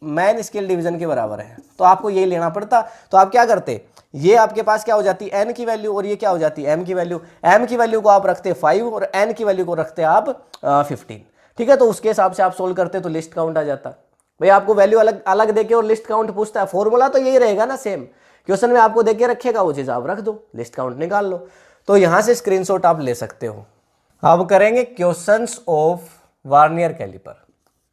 मैन स्केल डिवीजन के बराबर है, तो आपको यही लेना पड़ता। तो आप क्या करते, ये आपके पास क्या हो जाती है N की वैल्यू, और ये क्या हो जाती है M की वैल्यू। M की वैल्यू को आप रखते 5 और N की वैल्यू को रखते आप 15। ठीक है, तो उसके हिसाब से आप सोल्व करते तो लिस्ट काउंट आ जाता। भाई आपको वैल्यू अलग अलग देके और लिस्ट काउंट पूछता है, फॉर्मूला तो यही रहेगा ना सेम, क्वेश्चन में आपको देके रखेगा वो चीज आप रख दो, लिस्ट काउंट निकाल लो। तो यहां से स्क्रीनशॉट आप ले सकते हो। अब करेंगे क्वेश्चंस ऑफ वार्नियर कैलिपर।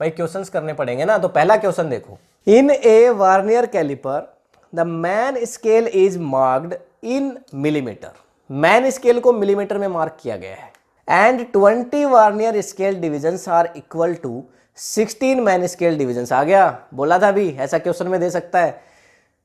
भाई क्वेश्चंस करने पड़ेंगे ना, तो पहला क्वेश्चन देखो, in a vernier calliper the main scale is marked in millimetre. Main scale को मिलीमीटर में मार्क किया गया है, and 20 vernier scale divisions are equal to 16 main scale divisions. आ गया, बोला था भी ऐसा क्वेश्चन में दे सकता है।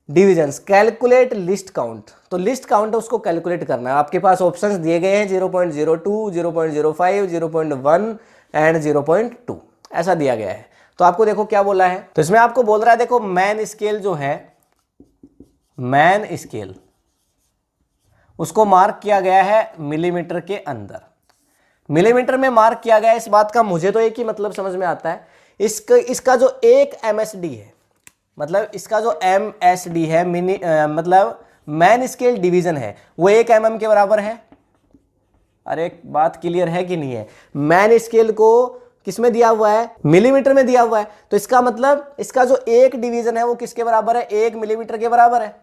डिविजन्स, कैलकुलेट लिस्ट काउंट, तो लिस्ट काउंट उसको कैलकुलेट करना है। आपके पास ऑप्शंस दिए गए हैं 0.02, 0.05, 0.1 एंड 0.2 ऐसा दिया गया है। तो आपको देखो क्या बोला है, तो इसमें आपको बोल रहा है देखो मैन स्केल जो है, मैन स्केल उसको मार्क किया गया है मिलीमीटर के अंदर, मिलीमीटर में मार्क किया गया है। इस बात का मुझे तो एक ही मतलब समझ में आता है, इसका जो एक MSD है, मतलब इसका जो MSD है मतलब मैन स्केल डिवीजन है, वो 1 mm के बराबर है। अरे बात क्लियर है कि नहीं है, मैन स्केल को किस में दिया हुआ है, मिलीमीटर में दिया हुआ है, तो इसका मतलब इसका जो एक डिवीजन है वो किसके बराबर है, 1 मिलीमीटर के बराबर है।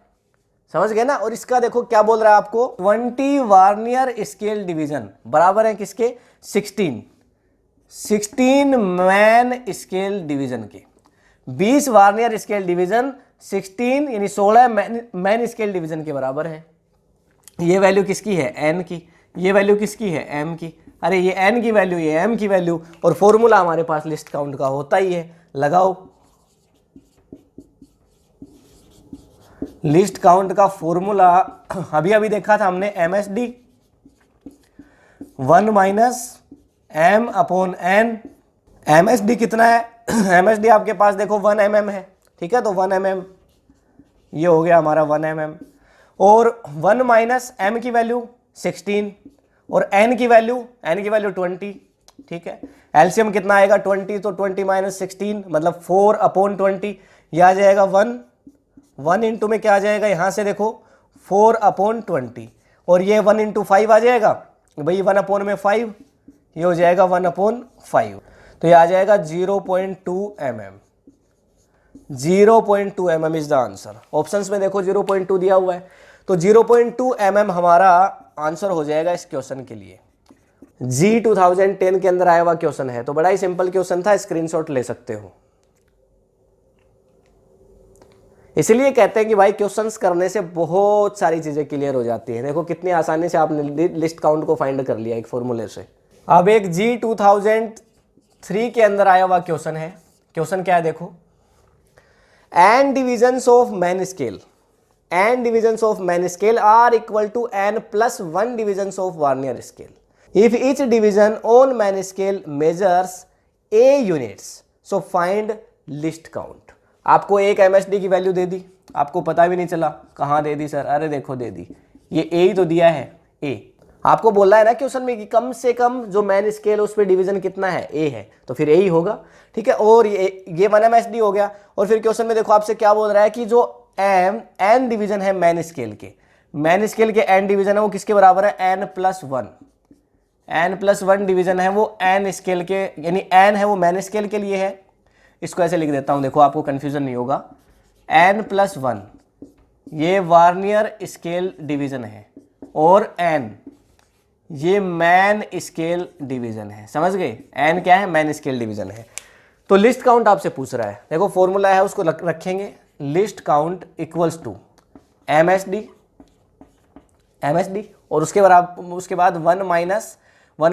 समझ गए ना। और इसका देखो क्या बोल रहा है आपको, 20 वार्नियर स्केल डिवीजन बराबर है किसके, 16 मैन स्केल डिवीजन के। 20 वार्नियर स्केल डिवीजन 16 यानी 16 मैन स्केल डिवीजन के बराबर है। ये वैल्यू किसकी है, N की, ये वैल्यू किसकी है, M की। अरे ये N की वैल्यू, ये M की वैल्यू, और फॉर्मूला हमारे पास लिस्ट काउंट का होता ही है, लगाओ। लिस्ट काउंट का फॉर्मूला अभी अभी देखा था हमने, MSD 1 minus M upon N। MSD कितना है, MSD आपके पास देखो 1 mm है, ठीक है, तो 1 mm ये हो गया हमारा 1 mm, और 1 माइनस M की वैल्यू 16 और N की वैल्यू 20। ठीक है, एलसीएम कितना आएगा 20, तो 20 माइनस 16 मतलब 4 अपॉन 20, ये आ जाएगा 1, 1 इंटू में क्या आ जाएगा, यहाँ से देखो 4/20, और ये 1 इंटू 5 आ जाएगा भाई 1/5, ये हो जाएगा 1/5, तो ये आ जाएगा 0.2 mm। 0.2 mm is the answer. Options में देखो 0.2 दिया हुआ है, तो 0.2 mm हमारा आंसर हो जाएगा इस क्वेश्चन के लिए। जी 2010 के अंदर आया हुआ क्वेश्चन है, तो बड़ा ही सिंपल क्वेश्चन था, स्क्रीनशॉट ले सकते हो। इसलिए कहते हैं कि भाई क्वेश्चंस करने से बहुत सारी चीजें क्लियर हो जाती हैं। देखो कितनी आसानी से आपने लिस्ट काउंट को फाइंड कर लिया एक फॉर्मूले से। अब एक जी 2003 के अंदर आया हुआ क्वेश्चन है। क्वेश्चन क्या है देखो, n divisions of main scale, n divisions of main scale are equal to n plus 1 divisions of vernier scale. If each division on main scale measures a units, so find least count. आपको एक एमएसडी की वैल्यू दे दी, आपको पता भी नहीं चला कहाँ दे दी सर, अरे देखो दे दी, ये ए ही तो दिया है, ए। आपको बोला है ना क्वेश्चन में कि कम से कम जो मैन स्केल है उस पर डिवीजन कितना है, ए है, तो फिर ए ही होगा, ठीक है। और ये 1 एमएसडी हो गया। और फिर क्वेश्चन में देखो आपसे क्या बोल रहा है कि जो एन डिवीजन है मैन स्केल के, मैन स्केल के एन डिवीजन है वो किसके बराबर है, n+1। n+1 डिवीजन है वो एन स्केल के, यानी एन है वो मैन स्केल के लिए है। इसको ऐसे लिख देता हूं, देखो आपको कंफ्यूजन नहीं होगा। n+1 ये वार्नियर स्केल डिवीजन है, और n ये मैन स्केल डिवीजन है, समझ गए। n क्या है, मैन स्केल डिवीजन है। तो लिस्ट काउंट आपसे पूछ रहा है, देखो फॉर्मूला है उसको रखेंगे, least count equals to MSD, और उसके बाद 1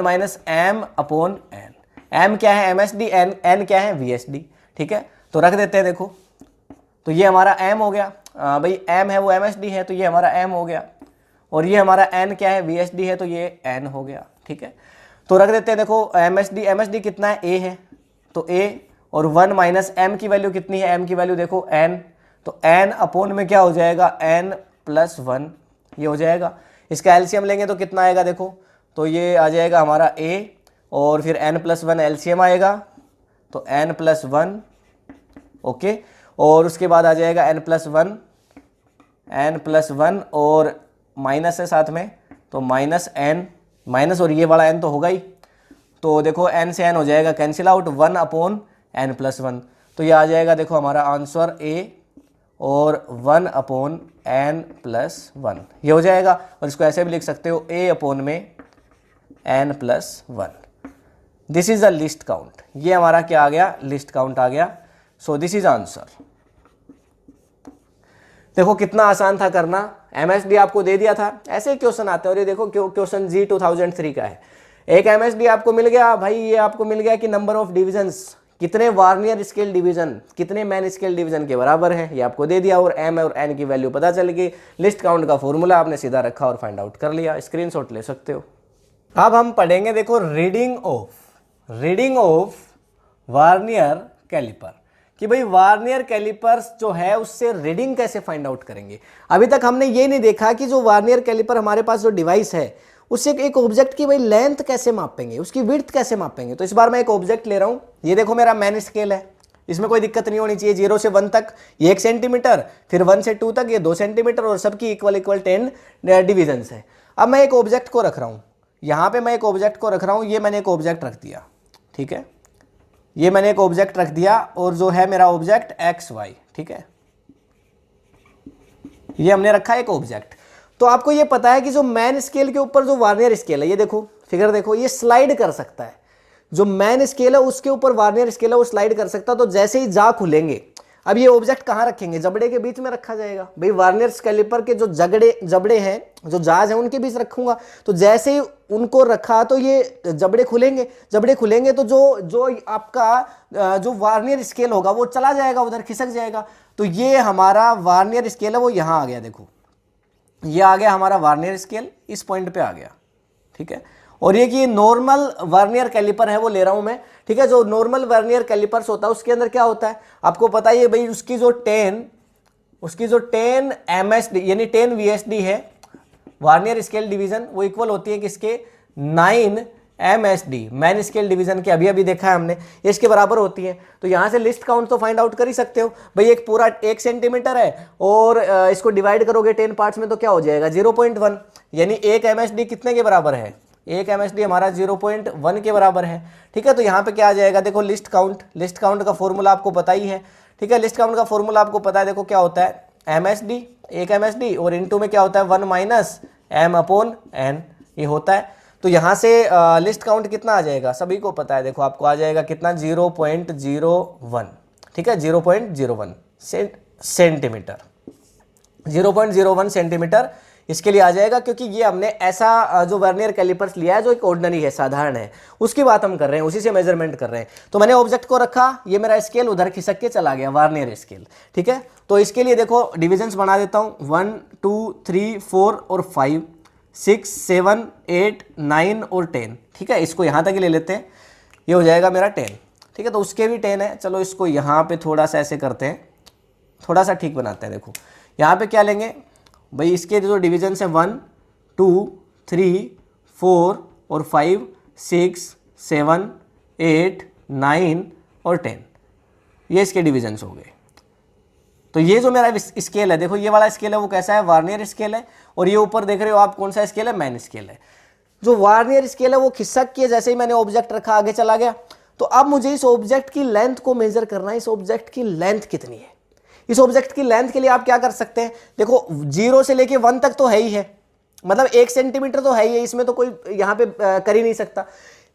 minus m upon n। m क्या है, एमएसडी, n क्या है, वीएसडी, ठीक है। तो रख देते हैं, देखो तो ये हमारा m हो गया, भाई m है वो एमएसडी है, तो ये हमारा m हो गया, और ये हमारा n क्या है, वीएसडी है, तो ये n हो गया, ठीक है। तो रख देते हैं, देखो एमएसडी कितना है, a है, तो a, और 1 माइनस m की वैल्यू कितनी है, m की वैल्यू देखो n, तो n अपॉन में क्या हो जाएगा, n+1 ये हो जाएगा। इसका एलसीएम लेंगे तो कितना आएगा देखो, तो ये आ जाएगा हमारा a, और फिर n+1 एलसीएम आएगा, तो n+1, ओके। और उसके बाद आ जाएगा n+1 और माइनस है साथ में, तो -n, माइनस, और ये वाला n तो होगा ही, तो देखो n से n हो जाएगा कैंसिल आउट, 1/n+1, तो ये आ जाएगा देखो हमारा आंसर a, और 1/n+1 ये हो जाएगा। और इसको ऐसे भी लिख सकते हो, a अपॉन में n+1। This is the list count, ये हमारा क्या आ गया, लिस्ट काउंट आ गया। So this is answer. देखो कितना आसान था करना, एमएसडी आपको दे दिया था, ऐसे ही क्वेश्चन आते हैं। और ये देखो क्वेश्चन जी 2003 का है, एक एमएसडी आपको मिल गया भाई, ये आपको मिल गया कि नंबर ऑफ डिविजन्स, कितने वार्नियर स्केल डिवीजन कितने मैन स्केल डिवीजन के बराबर है, ये आपको दे दिया, और एम और एन की वैल्यू पता चल गई। लिस्ट काउंट का फॉर्मूला आपने सीधा रखा और फाइंड आउट कर लिया, स्क्रीनशॉट ले सकते हो। अब हम पढ़ेंगे देखो रीडिंग ऑफ वार्नियर कैलिपर, कि भाई वार्नियर कैलिपर्स जो है उससे रीडिंग कैसे फाइंड आउट करेंगे। अभी तक हमने ये नहीं देखा कि जो वार्नियर कैलिपर हमारे पास जो डिवाइस है उससे एक ऑब्जेक्ट की भाई लेंथ कैसे मापेंगे, उसकी विड्थ कैसे मापेंगे। तो इस बार मैं एक ऑब्जेक्ट ले रहा हूँ, ये देखो मेरा मैन स्केल है, इसमें कोई दिक्कत नहीं होनी चाहिए। 0 से 1 तक ये 1 सेंटीमीटर, फिर 1 से 2 तक ये 2 सेंटीमीटर, और सबकी इक्वल 10 डिविजन्स है। अब मैं एक ऑब्जेक्ट को रख रहा हूँ, यहाँ पे मैं एक ऑब्जेक्ट को रख रहा हूँ, ये मैंने एक ऑब्जेक्ट रख दिया, ठीक है, ये मैंने एक ऑब्जेक्ट रख दिया, और जो है मेरा ऑब्जेक्ट XY, ठीक है, ये हमने रखा एक ऑब्जेक्ट। तो आपको ये पता है कि जो मैन स्केल के ऊपर जो वार्नियर स्केल है, ये देखो फिगर देखो, ये स्लाइड कर सकता है। जो मैन स्केल है उसके ऊपर वार्नियर स्केल है वो स्लाइड कर सकता है। तो जैसे ही जा खुलेंगे, अब ये ऑब्जेक्ट कहाँ रखेंगे, जबड़े के बीच में रखा जाएगा। भाई वार्नियर कैलिपर के जो जबड़े हैं, जो जाज हैं, उनके बीच रखूंगा। तो जैसे ही उनको रखा तो ये जबड़े खुलेंगे तो जो आपका जो वार्नियर स्केल होगा वो चला जाएगा, उधर खिसक जाएगा। तो ये हमारा वार्नियर स्केल है वो यहाँ आ गया, देखो ये आ गया हमारा वार्नियर स्केल, इस पॉइंट पे आ गया, ठीक है। और ये कि नॉर्मल वर्नियर कैलिपर है वो ले रहा हूं मैं, ठीक है। जो नॉर्मल वर्नियर कैलिपर्स होता है उसके अंदर क्या होता है आपको पता ही है भाई, उसकी जो 10 MSD यानी 10 VSD है वार्नियर स्केल डिवीजन, वो इक्वल होती है किसके, 9 MSD मैन स्केल डिवीजन के, अभी अभी देखा है हमने, ये इसके बराबर होती है। तो यहाँ से लिस्ट काउंट तो फाइंड आउट कर ही सकते हो भाई। एक पूरा 1 सेंटीमीटर है और इसको डिवाइड करोगे 10 पार्ट्स में तो क्या हो जाएगा 0.1, यानी 1 MSD कितने के बराबर है, 1 MSD हमारा 0.1 के बराबर है। ठीक है, तो यहाँ पे क्या आ जाएगा, देखो लिस्ट काउंट का फॉर्मूला आपको पता ही है। ठीक है, लिस्ट काउंट का फॉर्मूला आपको पता है, देखो क्या होता है MSD, 1 MSD और इनटू में क्या होता है 1 माइनस m/n ये होता है। तो यहाँ से लिस्ट काउंट कितना आ जाएगा, सभी को पता है, देखो आपको आ जाएगा कितना 0.01। ठीक है, 0.01 सेंटीमीटर, 0.01 सेंटीमीटर इसके लिए आ जाएगा, क्योंकि ये हमने ऐसा जो वर्नियर कैलिपर्स लिया है जो एक ऑर्डिनरी है, साधारण है, उसकी बात हम कर रहे हैं, उसी से मेजरमेंट कर रहे हैं। तो मैंने ऑब्जेक्ट को रखा, ये मेरा स्केल उधर खिसक के चला गया, वर्नियर स्केल। ठीक है, तो इसके लिए देखो डिविजन्स बना देता हूँ, 1 2 3 4 और 5 6 7 8 9 और 10। ठीक है, इसको यहाँ तक ही ले लेते हैं, ये हो जाएगा मेरा 10। ठीक है, तो उसके भी 10 है, चलो इसको यहाँ पे थोड़ा सा ऐसे करते हैं, थोड़ा सा ठीक बनाते हैं। देखो यहाँ पे क्या लेंगे भाई, इसके जो डिवीजन है 1 2 3 4 और 5 6 7 8 9 और 10, ये इसके डिविजन्स हो गए। तो ये जो मेरा स्केल है, देखो ये वाला स्केल है वो कैसा है, वार्नियर स्केल है, और ये ऊपर देख रहे हो आप कौन सा स्केल है, मैन स्केल है। जो वार्नियर स्केल है वो खिसक के जैसे ही मैंने ऑब्जेक्ट रखा आगे चला गया। तो अब मुझे इस ऑब्जेक्ट की लेंथ को मेजर करना है, इस ऑब्जेक्ट की लेंथ कितनी है। इस ऑब्जेक्ट की लेंथ के लिए आप क्या कर सकते हैं, देखो 0 से लेके 1 तक तो है ही है, मतलब 1 सेंटीमीटर तो है ही है, इसमें तो कोई यहाँ पे कर ही नहीं सकता।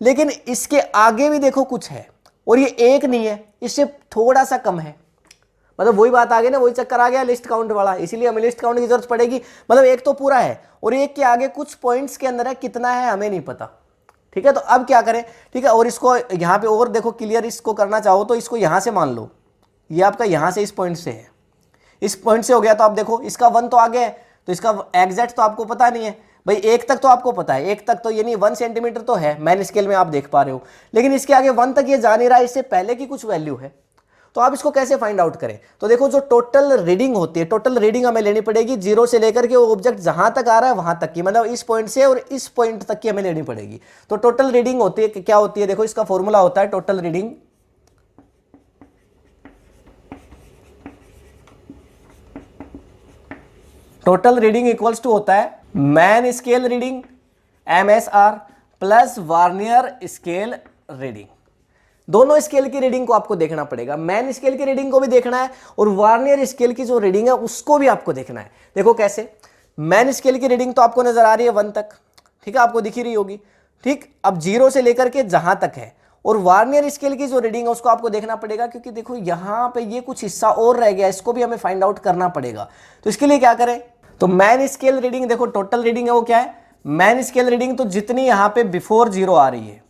लेकिन इसके आगे भी देखो कुछ है, और ये 1 नहीं है, इससे थोड़ा सा कम है, मतलब वही बात आ गई ना, वही चक्कर आ गया लिस्ट काउंट वाला, इसीलिए हमें लिस्ट काउंट की जरूरत पड़ेगी। मतलब 1 तो पूरा है और 1 के आगे कुछ पॉइंट्स के अंदर है, कितना है हमें नहीं पता। ठीक है, तो अब क्या करें, ठीक है, और इसको यहाँ पे और देखो क्लियर इसको करना चाहो तो इसको यहाँ से मान लो, ये आपका यहाँ से इस पॉइंट से है, इस पॉइंट से हो गया। तो आप देखो इसका 1 तो आगे है, तो इसका एग्जैक्ट तो आपको पता नहीं है भाई, 1 तक तो आपको पता है, 1 तक तो यानी 1 सेंटीमीटर तो है मैन स्केल में, आप देख पा रहे हो। लेकिन इसके आगे 1 तक ये जा नहीं रहा, इससे पहले की कुछ वैल्यू है। तो आप इसको कैसे फाइंड आउट करें, तो देखो जो टोटल रीडिंग होती है, टोटल रीडिंग हमें लेनी पड़ेगी 0 से लेकर के वो ऑब्जेक्ट जहां तक आ रहा है वहां तक की, मतलब इस पॉइंट से और इस पॉइंट तक की हमें लेनी पड़ेगी। तो टोटल रीडिंग होती है, क्या होती है, देखो इसका फॉर्मूला होता है total reading, total reading equals to होता है main scale reading MSR plus vernier scale reading. दोनों स्केल की रीडिंग को आपको देखना पड़ेगा, मैन स्केल की रीडिंग को भी देखना है और वार्नियर स्केल की जो रीडिंग है उसको भी आपको देखना है। देखो कैसे, मैन स्केल की रीडिंग तो आपको नजर आ रही है 1 तक, ठीक है, आपको दिख ही रही होगी। ठीक, अब 0 से लेकर के जहां तक है, और वार्नियर स्केल की जो रीडिंग है उसको आपको देखना पड़ेगा, क्योंकि देखो यहां पे ये कुछ हिस्सा और रह गया, इसको भी हमें फाइंड आउट करना पड़ेगा। तो इसके लिए क्या करें, तो मैन स्केल रीडिंग, देखो टोटल रीडिंग है वो क्या है, मैन स्केल रीडिंग तो जितनी यहां पे बिफोर 0 आ रही है,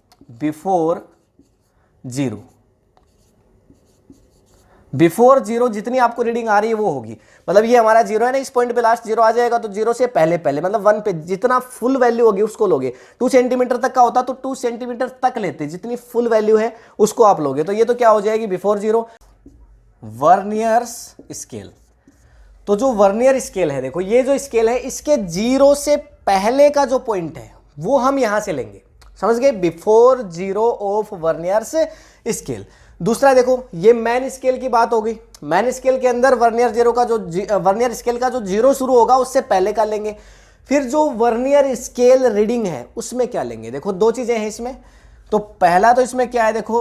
बिफोर 0 जितनी आपको रीडिंग आ रही है वो होगी। मतलब ये हमारा 0 है ना, इस पॉइंट पे लास्ट 0 आ जाएगा, तो 0 से पहले मतलब 1 पे जितना फुल वैल्यू होगी उसको लोगे। 2 सेंटीमीटर तक का होता तो 2 सेंटीमीटर तक लेते, जितनी फुल वैल्यू है उसको आप लोगे। तो ये तो क्या हो जाएगी बिफोर 0 वर्नियर स्केल। तो जो वर्नियर स्केल है, देखो ये जो स्केल है इसके 0 से पहले का जो पॉइंट है वो हम यहां से लेंगे, समझ गए, बिफोर 0 ऑफ वर्नियर्स स्केल। दूसरा देखो ये मैन स्केल की बात हो गई, मैन स्केल के अंदर वर्नियर स्केल का जो 0 शुरू होगा उससे पहले का लेंगे। फिर जो वर्नियर स्केल रीडिंग है उसमें क्या लेंगे, देखो 2 चीजें हैं इसमें। तो पहला तो इसमें क्या है, देखो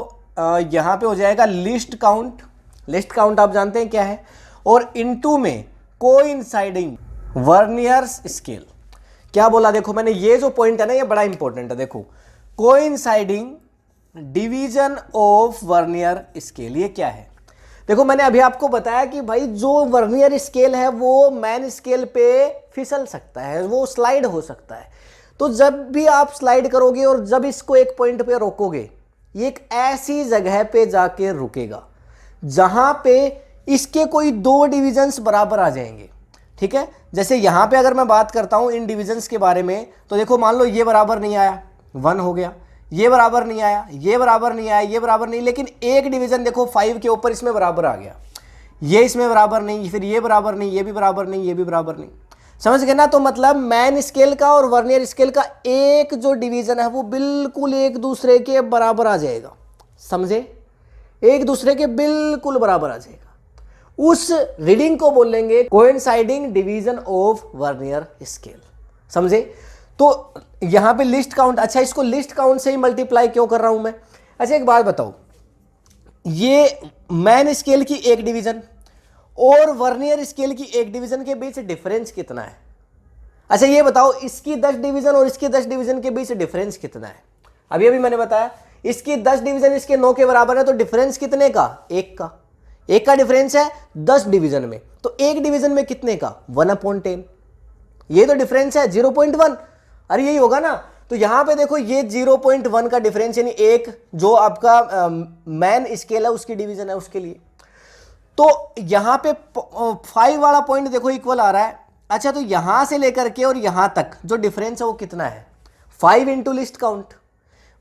यहां पे हो जाएगा लिस्ट काउंट, लिस्ट काउंट आप जानते हैं क्या है, और इनटू में कोइंसाइडिंग वर्नियर स्केल। क्या बोला, देखो मैंने ये जो पॉइंट है ना ये बड़ा इंपॉर्टेंट है, देखो coinciding division of vernier scale, ये क्या है। देखो मैंने अभी आपको बताया कि भाई जो वर्नियर स्केल है वो मैन स्केल पे फिसल सकता है, वो स्लाइड हो सकता है। तो जब भी आप स्लाइड करोगे और जब इसको एक पॉइंट पे रोकोगे, ये एक ऐसी जगह पे जाके रुकेगा जहां पे इसके कोई 2 डिविजन्स बराबर आ जाएंगे। ठीक है, जैसे यहां पे अगर मैं बात करता हूं इन डिविजन्स के बारे में, तो देखो मान लो ये बराबर नहीं आया, 1 हो गया, ये बराबर नहीं आया, ये बराबर नहीं आया, ये बराबर नहीं, लेकिन एक डिवीजन देखो 5 के ऊपर इसमें बराबर आ गया, ये इसमें बराबर नहीं, फिर ये बराबर नहीं, ये भी बराबर नहीं, ये भी बराबर नहीं। समझ गए ना। तो मतलब मैन स्केल का और वर्नियर स्केल का एक जो डिवीजन है वो बिल्कुल एक दूसरे के बराबर आ जाएगा, समझे, एक दूसरे के बिल्कुल बराबर आ जाएगा। उस रीडिंग को बोलेंगे coinciding division of vernier scale, समझे। तो यहां पे लिस्ट काउंट, अच्छा इसको लिस्ट काउंट से ही मल्टीप्लाई क्यों कर रहा हूं मैं। अच्छा एक बात बताओ, ये मैन स्केल की एक डिवीजन और वर्नियर स्केल की एक डिवीजन के बीच डिफरेंस कितना है। अच्छा ये बताओ, इसकी 10 डिवीजन और इसकी 10 डिवीजन के बीच डिफरेंस कितना है। अभी अभी मैंने बताया इसकी 10 डिवीजन इसके 9 के बराबर है, तो डिफरेंस कितने का, एक का डिफरेंस है 10 डिवीजन में, तो एक डिवीजन में कितने का, 1/10। ये तो डिफरेंस है 0.1, अरे यही होगा ना। तो यहां पे देखो ये 0.1 का डिफरेंस, यानी एक जो आपका मैन स्केल है उसकी डिवीजन है उसके लिए। तो यहां पे 5 वाला पॉइंट देखो इक्वल आ रहा है। अच्छा तो यहां से लेकर के और यहां तक जो डिफरेंस है वो कितना है, 5 इंटू लिस्ट काउंट।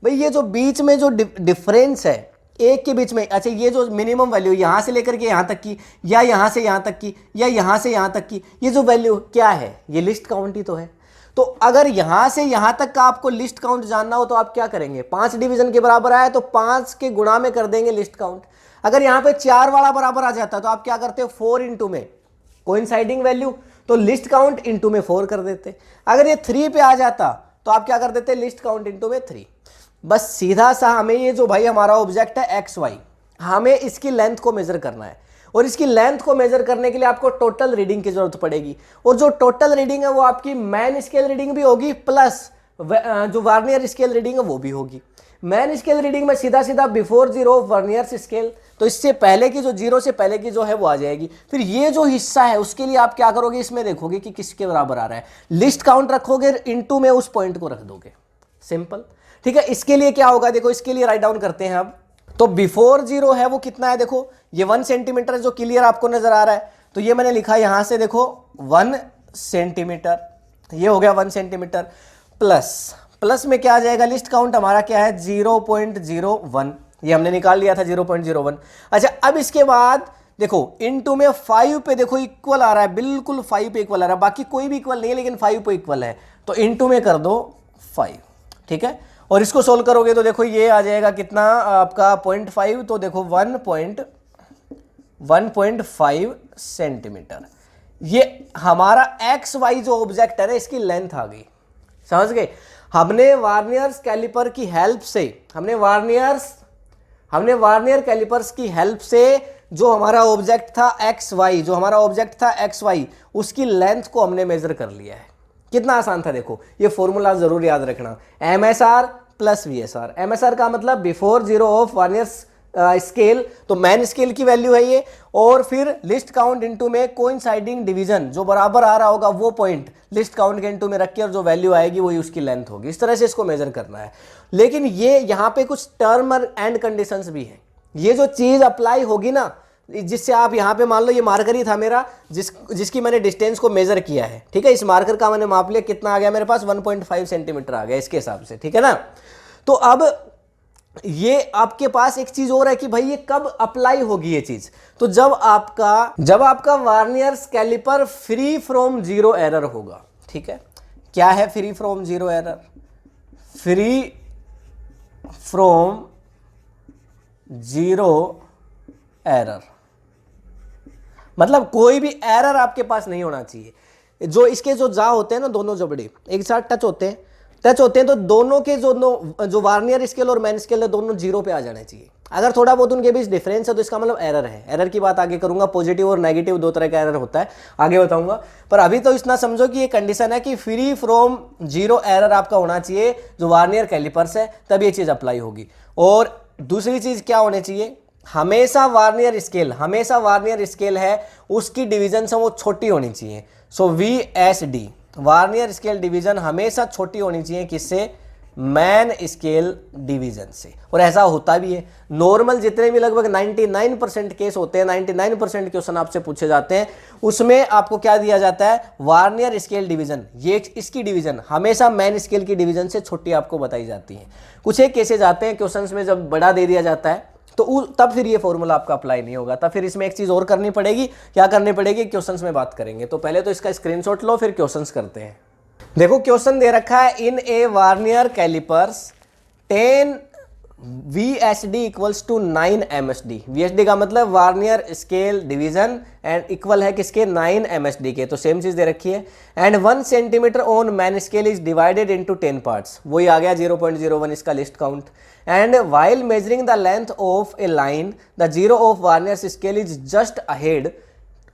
भाई ये जो बीच में जो डिफरेंस है एक के बीच में, अच्छा ये जो मिनिमम वैल्यू यहां से लेकर के यहां तक की, या यहां से यहां तक की, या यहां से यहां तक की, ये जो वैल्यू क्या है, ये लिस्ट काउंट ही तो है। तो अगर यहां से यहां तक का आपको लिस्ट काउंट जानना हो तो आप क्या करेंगे, 5 डिवीजन के बराबर आया तो 5 के गुणा में कर देंगे लिस्ट काउंट। अगर यहां पे 4 वाला बराबर आ जाता तो आप क्या करते हो, 4 इंटू में कोइंसाइडिंग वैल्यू, तो लिस्ट काउंट इंटू में 4 कर देते। अगर ये 3 पे आ जाता तो आप क्या कर देते, लिस्ट काउंट इंटू में 3। बस सीधा सा हमें ये जो भाई हमारा ऑब्जेक्ट है एक्स वाई, हमें इसकी लेंथ को मेजर करना है, और इसकी लेंथ को मेजर करने के लिए आपको टोटल रीडिंग की जरूरत पड़ेगी। और जो टोटल रीडिंग है वो आपकी मैन स्केल रीडिंग भी होगी प्लस जो वर्नियर स्केल रीडिंग है वो भी होगी। मैन स्केल रीडिंग में सीधा सीधा बिफोर जीरो वर्नियर स्केल, तो इससे पहले की जो जीरो से पहले की जो है वो आ जाएगी। फिर ये जो हिस्सा है उसके लिए आप क्या करोगे, इसमें देखोगे कि किसके बराबर आ रहा है, लिस्ट काउंट रखोगे, इनटू में उस पॉइंट को रख दोगे, सिंपल। ठीक है, इसके लिए क्या होगा, देखो इसके लिए राइट डाउन करते हैं अब। तो बिफोर जीरो है वो कितना है, देखो ये 1 सेंटीमीटर जो क्लियर आपको नजर आ रहा है, तो ये मैंने लिखा यहां से देखो 1 सेंटीमीटर, ये हो गया 1 सेंटीमीटर प्लस में क्या आ जाएगा, लिस्ट काउंट हमारा क्या है 0.01, ये हमने निकाल लिया था 0.01। अच्छा अब इसके बाद देखो इनटू में 5 पे देखो इक्वल आ रहा है, बिल्कुल 5 पे इक्वल आ रहा है, बाकी कोई भी इक्वल नहीं है लेकिन 5 पे इक्वल है, तो इनटू में कर दो 5। ठीक है, और इसको सोल्व करोगे तो देखो ये आ जाएगा कितना आपका 0.5, तो देखो 1.5 सेंटीमीटर। ये हमारा एक्स वाई जो ऑब्जेक्ट है ना इसकी लेंथ आ गई, समझ गए। हमने वार्नियर्स कैलिपर की हेल्प से, हमने वार्नियर कैलिपर्स की हेल्प से जो हमारा ऑब्जेक्ट था एक्स वाई, उसकी लेंथ को हमने मेजर कर लिया है। कितना आसान था, देखो ये फॉर्मूला जरूर याद रखना, MSR प्लस VSR। MSR का मतलब before zero of vernier scale, तो मैन स्केल की वैल्यू है ये, और फिर लिस्ट काउंट इनटू में कोइंसाइडिंग डिवीजन जो बराबर आ रहा होगा वो पॉइंट लिस्ट काउंट के इनटू में रख के, और जो वैल्यू आएगी वही उसकी लेंथ होगी। इस तरह से इसको मेजर करना है। लेकिन ये यहाँ पे कुछ टर्म एंड कंडीशंस भी हैं। ये जो चीज अप्लाई होगी ना, जिससे आप यहाँ पे मान लो ये मार्कर ही था मेरा, जिसकी मैंने डिस्टेंस को मेजर किया है, ठीक है, इस मार्कर का मैंने माप लिया, कितना आ गया मेरे पास 1.5 सेंटीमीटर आ गया इसके हिसाब से, ठीक है ना। तो अब ये आपके पास एक चीज और है कि भाई ये कब अप्लाई होगी ये चीज, तो जब आपका vernier caliper free from zero error होगा। ठीक है, क्या है free from zero error, free from zero error मतलब कोई भी एरर आपके पास नहीं होना चाहिए। जो इसके जो जा होते हैं ना, दोनों जबड़े एक साथ टच होते हैं, तो दोनों के जो वार्नियर स्केल और मैन स्केल है दोनों जीरो पे आ जाने चाहिए। अगर थोड़ा बहुत उनके बीच डिफरेंस है तो इसका मतलब एरर है। एरर की बात आगे करूंगा, पॉजिटिव और नेगेटिव दो तरह का एरर होता है, आगे बताऊंगा। पर अभी तो इतना समझो कि ये कंडीशन है कि फ्री फ्रॉम जीरो एरर आपका होना चाहिए जो वार्नियर कैलिपर्स है, तब ये चीज अप्लाई होगी। और दूसरी चीज क्या होनी चाहिए, हमेशा वार्नियर स्केल है उसकी डिवीजन से वो छोटी होनी चाहिए। सो VSD वार्नियर स्केल डिवीजन हमेशा छोटी होनी चाहिए, किससे, मैन स्केल डिवीजन से। और ऐसा होता भी है। नॉर्मल जितने भी लगभग 99% केस होते हैं, 99% क्वेश्चन आपसे पूछे जाते हैं, उसमें आपको क्या दिया जाता है, वार्नियर स्केल डिवीजन, ये इसकी डिवीजन हमेशा मैन स्केल की डिवीजन से छोटी आपको बताई जाती है। कुछ एक केसेज आते हैं क्वेश्चंस में जब बड़ा दे दिया जाता है, तब फिर ये फॉर्मूला आपका अप्लाई नहीं होगा। तब फिर इसमें एक चीज़ और करनी पड़ेगी। क्या करनी पड़ेगी, क्वेश्चंस में बात करेंगे। तो पहले तो इसका स्क्रीनशॉट लो, फिर क्वेश्चंस करते हैं। देखो क्वेश्चन दे रखा है, in a vernier calipers 10 VSD equals to 9 MSD। VSD का मतलब vernier scale division and equal है किसके, 9 MSD के। तो सेम चीज दे रखी है। And 1 centimetre on main scale is divided into 10 parts, वही आ गया 0.01 इसका least count. And while measuring the length of a line the zero of vernier scale is just ahead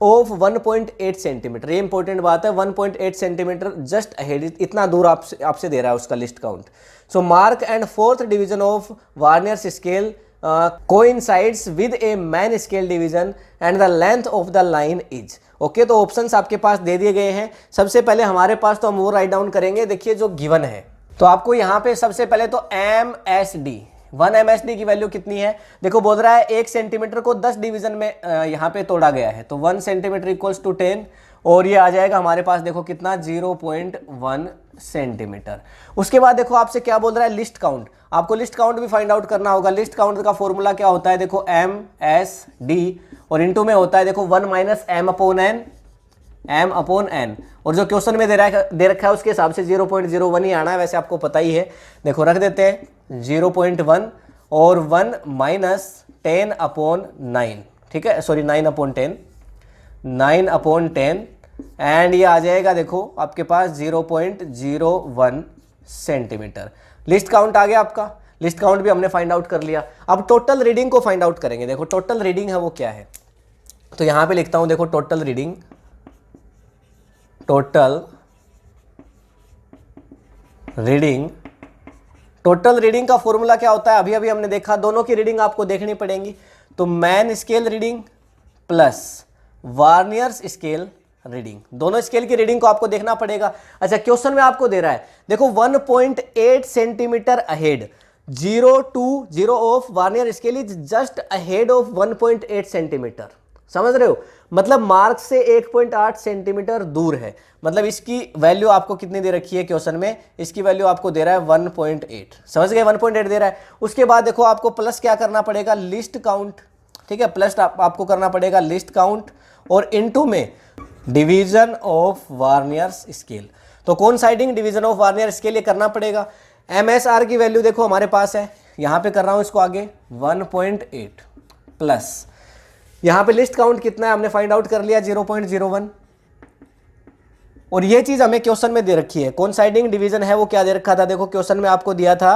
of 1.8 centimetre. ये इंपॉर्टेंट बात है, 1.8 सेंटीमीटर जस्ट अहेड, इतना दूर आपसे दे रहा है उसका least count. So mark and fourth division of vernier scale coincides with a main scale division and the length of the line is. Okay, तो ऑप्शंस आपके पास दे दिए गए हैं। सबसे पहले हमारे पास, तो हम वो राइट डाउन करेंगे। देखिए जो गिवन है, तो आपको यहाँ पे सबसे पहले तो MSD 1 MSD की वैल्यू कितनी है, देखो बोल रहा है 1 सेंटीमीटर को 10 डिवीजन में यहाँ पे तोड़ा गया है। तो 1 सेंटीमीटर इक्वल्स टू 10, और ये आ जाएगा हमारे पास देखो कितना, 0.1 सेंटीमीटर। उसके बाद देखो आपसे क्या बोल रहा है, लिस्ट काउंट। आपको लिस्ट काउंट भी फाइंड आउट करना होगा। लिस्ट काउंट का फॉर्मूला क्या होता है, देखो MSD, और इनटू में होता है देखो 1 - m अपॉन n। और जो क्वेश्चन में दे रखा है उसके हिसाब से 0.01 ही आना है, वैसे आपको पता ही है। देखो रख देते हैं 0.1 और 1 - 10/9, ठीक है, सॉरी 9/10, 9/10, एंड ये आ जाएगा देखो आपके पास 0.01 सेंटीमीटर। लिस्ट काउंट आ गया आपका। लिस्ट काउंट भी हमने फाइंड आउट कर लिया। अब टोटल रीडिंग को फाइंड आउट करेंगे। देखो टोटल रीडिंग है वो क्या है, तो यहां पे लिखता हूं, देखो टोटल रीडिंग, टोटल रीडिंग का फॉर्मूला क्या होता है, अभी अभी हमने देखा। दोनों की रीडिंग आपको देखनी पड़ेगी। तो main scale reading plus vernier's scale reading, दोनों स्केल की रीडिंग को आपको देखना पड़ेगा। अच्छा, क्वेश्चन में आपको दे रहा है, देखो 1.8 centimetre ahead, 0 of vernier scale is just ahead of 1.8 centimetre. समझ रहे हो, मतलब मार्क से 1.8 सेंटीमीटर दूर है। मतलब इसकी वैल्यू आपको कितनी दे रखी है क्वेश्चन में, इसकी वैल्यू आपको दे रहा है 1.8। समझ गए, 1.8 दे रहा है। उसके बाद देखो आपको प्लस क्या करना पड़ेगा, लिस्ट काउंट, ठीक है, प्लस आपको करना पड़ेगा लिस्ट काउंट, और इनटू में डिवीजन ऑफ वार्नियर्स स्केल। तो कौन siding division of vernier scale ये करना पड़ेगा। MSR की वैल्यू देखो हमारे पास है, यहां पे कर रहा हूं इसको आगे 1.8 प्लस यहां पे लिस्ट काउंट कितना है हमने फाइंड आउट कर लिया 0.01। और ये चीज हमें क्वेश्चन में दे रखी है, कौन साइडिंग डिवीजन है वो क्या दे रखा था, देखो क्वेश्चन में आपको दिया था,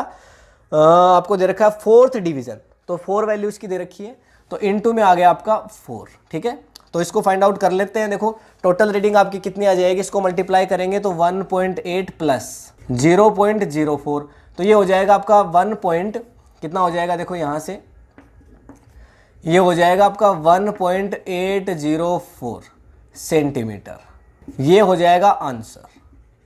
आपको दे रखा है 4th डिवीजन, तो 4 वैल्यू इसकी दे रखी है, तो इनटू में आ गया आपका 4, ठीक है। तो इसको फाइंड आउट कर लेते हैं। देखो टोटल रीडिंग आपकी कितनी आ जाएगी, इसको मल्टीप्लाई करेंगे तो 1.8 प्लस 0.04, तो ये हो जाएगा आपका 1 कितना हो जाएगा, देखो यहां से ये हो जाएगा आपका 1.804 सेंटीमीटर, ये हो जाएगा आंसर।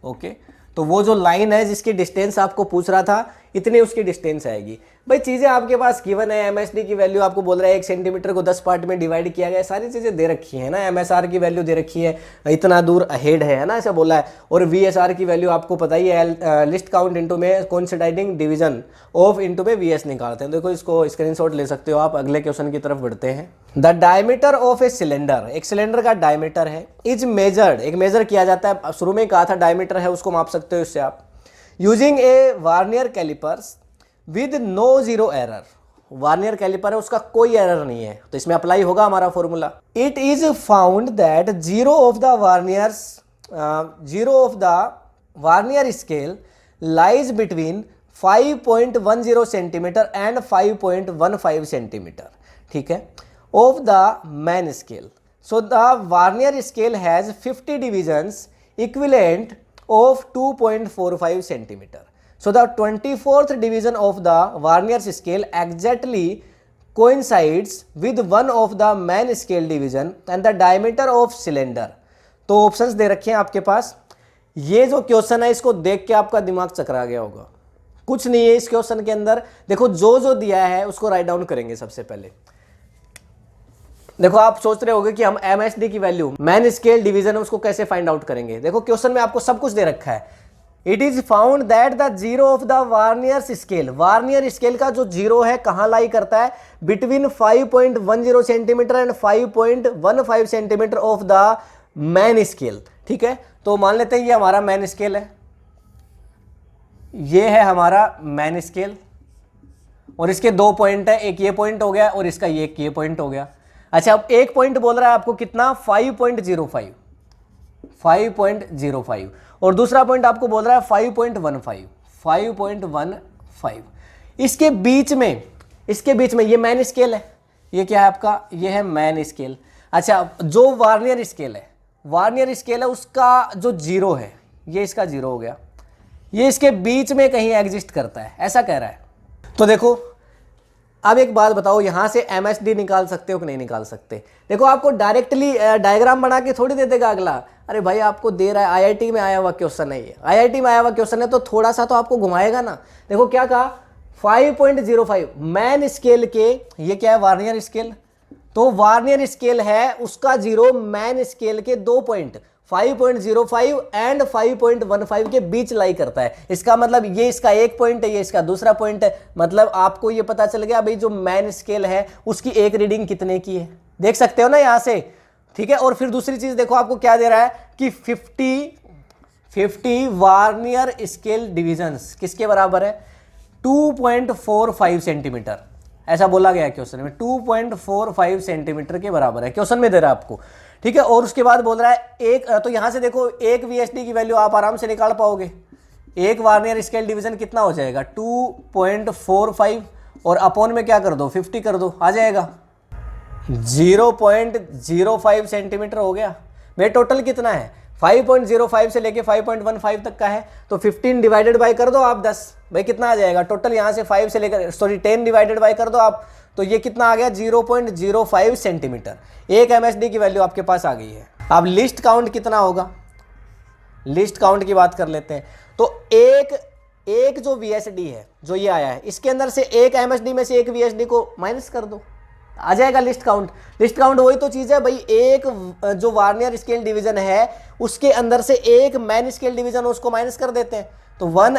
ओके, तो वो जो लाइन है जिसकी डिस्टेंस आपको पूछ रहा था, इतनी उसकी डिस्टेंस आएगी। भाई चीज़ें आपके पास गिवन है, MSD की वैल्यू आपको बोल रहा है 1 सेंटीमीटर को 10 पार्ट में डिवाइड किया गया है, सारी चीज़ें दे रखी है ना। MSR की वैल्यू दे रखी है, इतना दूर अहेड है ना, ऐसा बोला है। और VSR की वैल्यू आपको पता ही है, लिस्ट काउंट इनटू में कोइंसाइडिंग डिवीजन ऑफ इनटू में VS निकालते हैं। देखो इसको स्क्रीनशॉट ले सकते हो आप। अगले क्वेश्चन की तरफ बढ़ते हैं। The diameter of a cylinder, एक सिलेंडर का डायमीटर है, इज मेजर्ड, एक मेजर किया जाता है, शुरू में कहा था डायमीटर है उसको माप सकते हो इससे आप, using a vernier calipers with no zero error. Vernier caliper है उसका कोई एरर नहीं है, तो इसमें अप्लाई होगा हमारा formula. It is found that zero of the vernier scale lies between 5.10 centimetre and 5.15 centimetre, ठीक है, of the main scale. So the vernier scale has 50 divisions equivalent of 2.45 centimeter. So the 24th division of the Varnier's scale exactly coincides with one of the man scale division and the diameter of cylinder. तो ऑप्शंस दे रखे हैं आपके पास। ये जो क्वेश्चन है इसको देख के आपका दिमाग चकरा गया होगा, कुछ नहीं है इस क्वेश्चन के अंदर। देखो जो दिया है उसको राइट डाउन करेंगे सबसे पहले। देखो आप सोच रहे होंगे कि हम MSD की वैल्यू, मैन स्केल डिवीजन है, उसको कैसे फाइंड आउट करेंगे। देखो क्वेश्चन में आपको सब कुछ दे रखा है, it is found that the zero of the vernier scale, vernier scale का जो जीरो है कहां लाई करता है, between 5.10 centimetre and 5.15 centimetre of the main scale. ठीक है, तो मान लेते हैं ये हमारा मैन स्केल है, ये है हमारा मैन स्केल, और इसके दो पॉइंट है, एक ये पॉइंट हो गया और इसका ये पॉइंट हो गया। अच्छा, अब एक पॉइंट बोल रहा है आपको कितना, 5.05, 5.05, और दूसरा पॉइंट आपको बोल रहा है 5.15, 5.15। इसके बीच में ये मैन स्केल है, ये क्या है आपका, ये है मैन स्केल। अच्छा, जो वार्नियर स्केल है उसका जो जीरो है, ये इसका जीरो हो गया, ये इसके बीच में कहीं एग्जिस्ट करता है, ऐसा कह रहा है। तो देखो, अब एक बात बताओ, यहां से MSD निकाल सकते हो कि नहीं निकाल सकते? देखो, आपको डायरेक्टली डायग्राम बना के थोड़ी दे देगा अगला, अरे भाई आपको दे रहा है, IIT में आया हुआ क्वेश्चन है ये, IIT में आया हुआ क्वेश्चन है, तो थोड़ा सा तो आपको घुमाएगा ना। देखो क्या कहा, 5.05 मैन स्केल के, ये क्या है, वार्नियर स्केल, तो वार्नियर स्केल है उसका जीरो मैन स्केल के दो पॉइंट 5.05 एंड 5.15 के बीच लाई करता है। इसका मतलब ये इसका एक पॉइंट है, ये इसका दूसरा पॉइंट है, मतलब आपको ये पता चल गया भाई जो मैन स्केल है उसकी एक रीडिंग कितने की है, देख सकते हो ना यहां से। ठीक है, और फिर दूसरी चीज देखो आपको क्या दे रहा है कि 50 वार्नियर स्केल डिविजन्स किसके बराबर है, 2.45 सेंटीमीटर, ऐसा बोला गया क्वेश्चन में, 2.45 सेंटीमीटर के बराबर है, क्वेश्चन में दे रहा है आपको। ठीक है, और उसके बाद बोल रहा है एक, तो यहां से देखो एक VSD की वैल्यू आप आराम से निकाल पाओगे, एक वार्नियर स्केल डिवीजन कितना हो जाएगा, 2.45, और अपॉन में क्या कर दो, 50 कर दो, आ जाएगा 0.05 सेंटीमीटर हो गया। मेरे टोटल कितना है, 5.05 से लेके 5.15 तक का है, तो 15 डिवाइडेड बाय कर दो आप 10, भाई कितना आ जाएगा टोटल, यहां से 5 से लेकर 10 डिवाइडेड बाय कर दो आप, तो ये कितना आ गया, 0.05 सेंटीमीटर। एक MSD की वैल्यू आपके पास आ गई है। अब लिस्ट काउंट कितना होगा, लिस्ट काउंट की बात कर लेते हैं। तो एक जो VSD है, जो ये आया है, इसके अंदर से एक MSD में से एक VSD को माइनस कर दो, आ जाएगा लिस्ट काउंट। लिस्ट काउंट वही तो चीज है भाई, एक जो वार्नियर स्केल डिवीजन है उसके अंदर से एक मैन स्केल डिवीजन उसको माइनस कर देते हैं, तो 1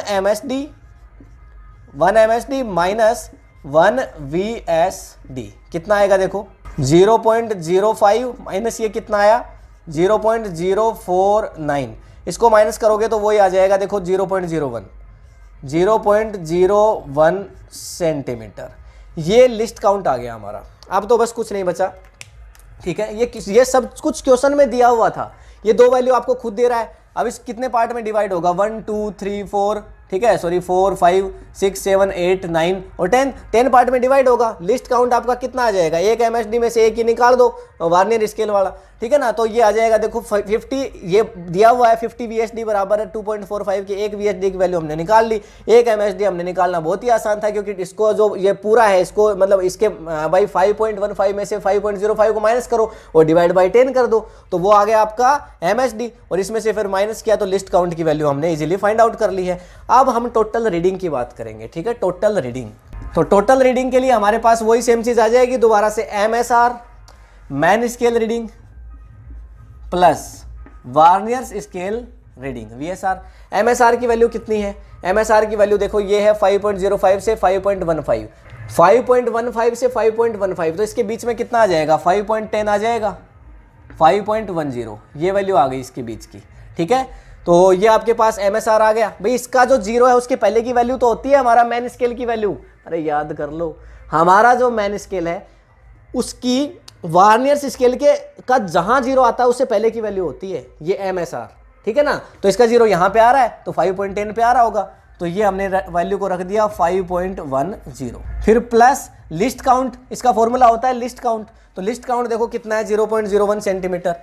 MSD माइनस 1 VSD कितना आएगा, देखो 0.05 माइनस ये कितना आया, 0.049, इसको माइनस करोगे तो वही आ जाएगा, देखो 0.01 सेंटीमीटर। ये लिस्ट काउंट आ गया हमारा। अब तो बस कुछ नहीं बचा। ठीक है, ये सब कुछ क्वेश्चन में दिया हुआ था, ये दो वैल्यू आपको खुद दे रहा है। अब इस कितने पार्ट में डिवाइड होगा, 1 2 3 4, ठीक है, सॉरी 4 5 6 7 8 9 और 10 पार्ट में डिवाइड होगा। लिस्ट काउंट आपका कितना आ जाएगा, एक MSD में से एक ही निकाल दो वार्नियर स्केल वाला, ठीक है ना, तो ये आ जाएगा, देखो 50, ये दिया हुआ है 50 VSD बराबर है 2.45 की, एक VSD की वैल्यू हमने निकाल ली। एक MSD हमने निकालना बहुत ही आसान था, क्योंकि इसको जो ये पूरा है, इसको मतलब इसके भाई 5.15 में से 5.05 को माइनस करो और डिवाइड बाई 10 कर दो, तो वो आ गया आपका MSD, और इसमें से फिर माइनस किया तो लिस्ट काउंट की वैल्यू हमने इजीली फाइंड आउट कर ली है। अब हम टोटल रीडिंग की बात करेंगे। ठीक है, टोटल रीडिंग, तो टोटल रीडिंग के लिए हमारे पास वही सेम चीज आ जाएगी दोबारा से, MSR main scale reading plus vernier scale reading VSR। MSR की वैल्यू कितनी है, MSR की वैल्यू देखो ये है 5.05 से 5.15, 5.15 से 5.15, तो इसके बीच में कितना आ जाएगा, 5.10 आ जाएगा, 5.10, ये वैल्यू आ गई इसके बीच की। ठीक है, तो ये आपके पास MSR आ गया। भाई इसका जो जीरो है उसके पहले की वैल्यू तो होती है हमारा मैन स्केल की वैल्यू, अरे याद कर लो, हमारा जो मैन स्केल है उसकी वार्नियर स्केल के का जहां जीरो आता है उससे पहले की वैल्यू होती है ये MSR। ठीक है ना, तो इसका जीरो यहां पे आ रहा है तो 5.10 पे आ रहा होगा, तो ये हमने वैल्यू को रख दिया 5.10। फिर प्लस लिस्ट काउंट, इसका फॉर्मूला होता है लिस्ट काउंट, तो लिस्ट काउंट देखो कितना है, 0.01 सेंटीमीटर,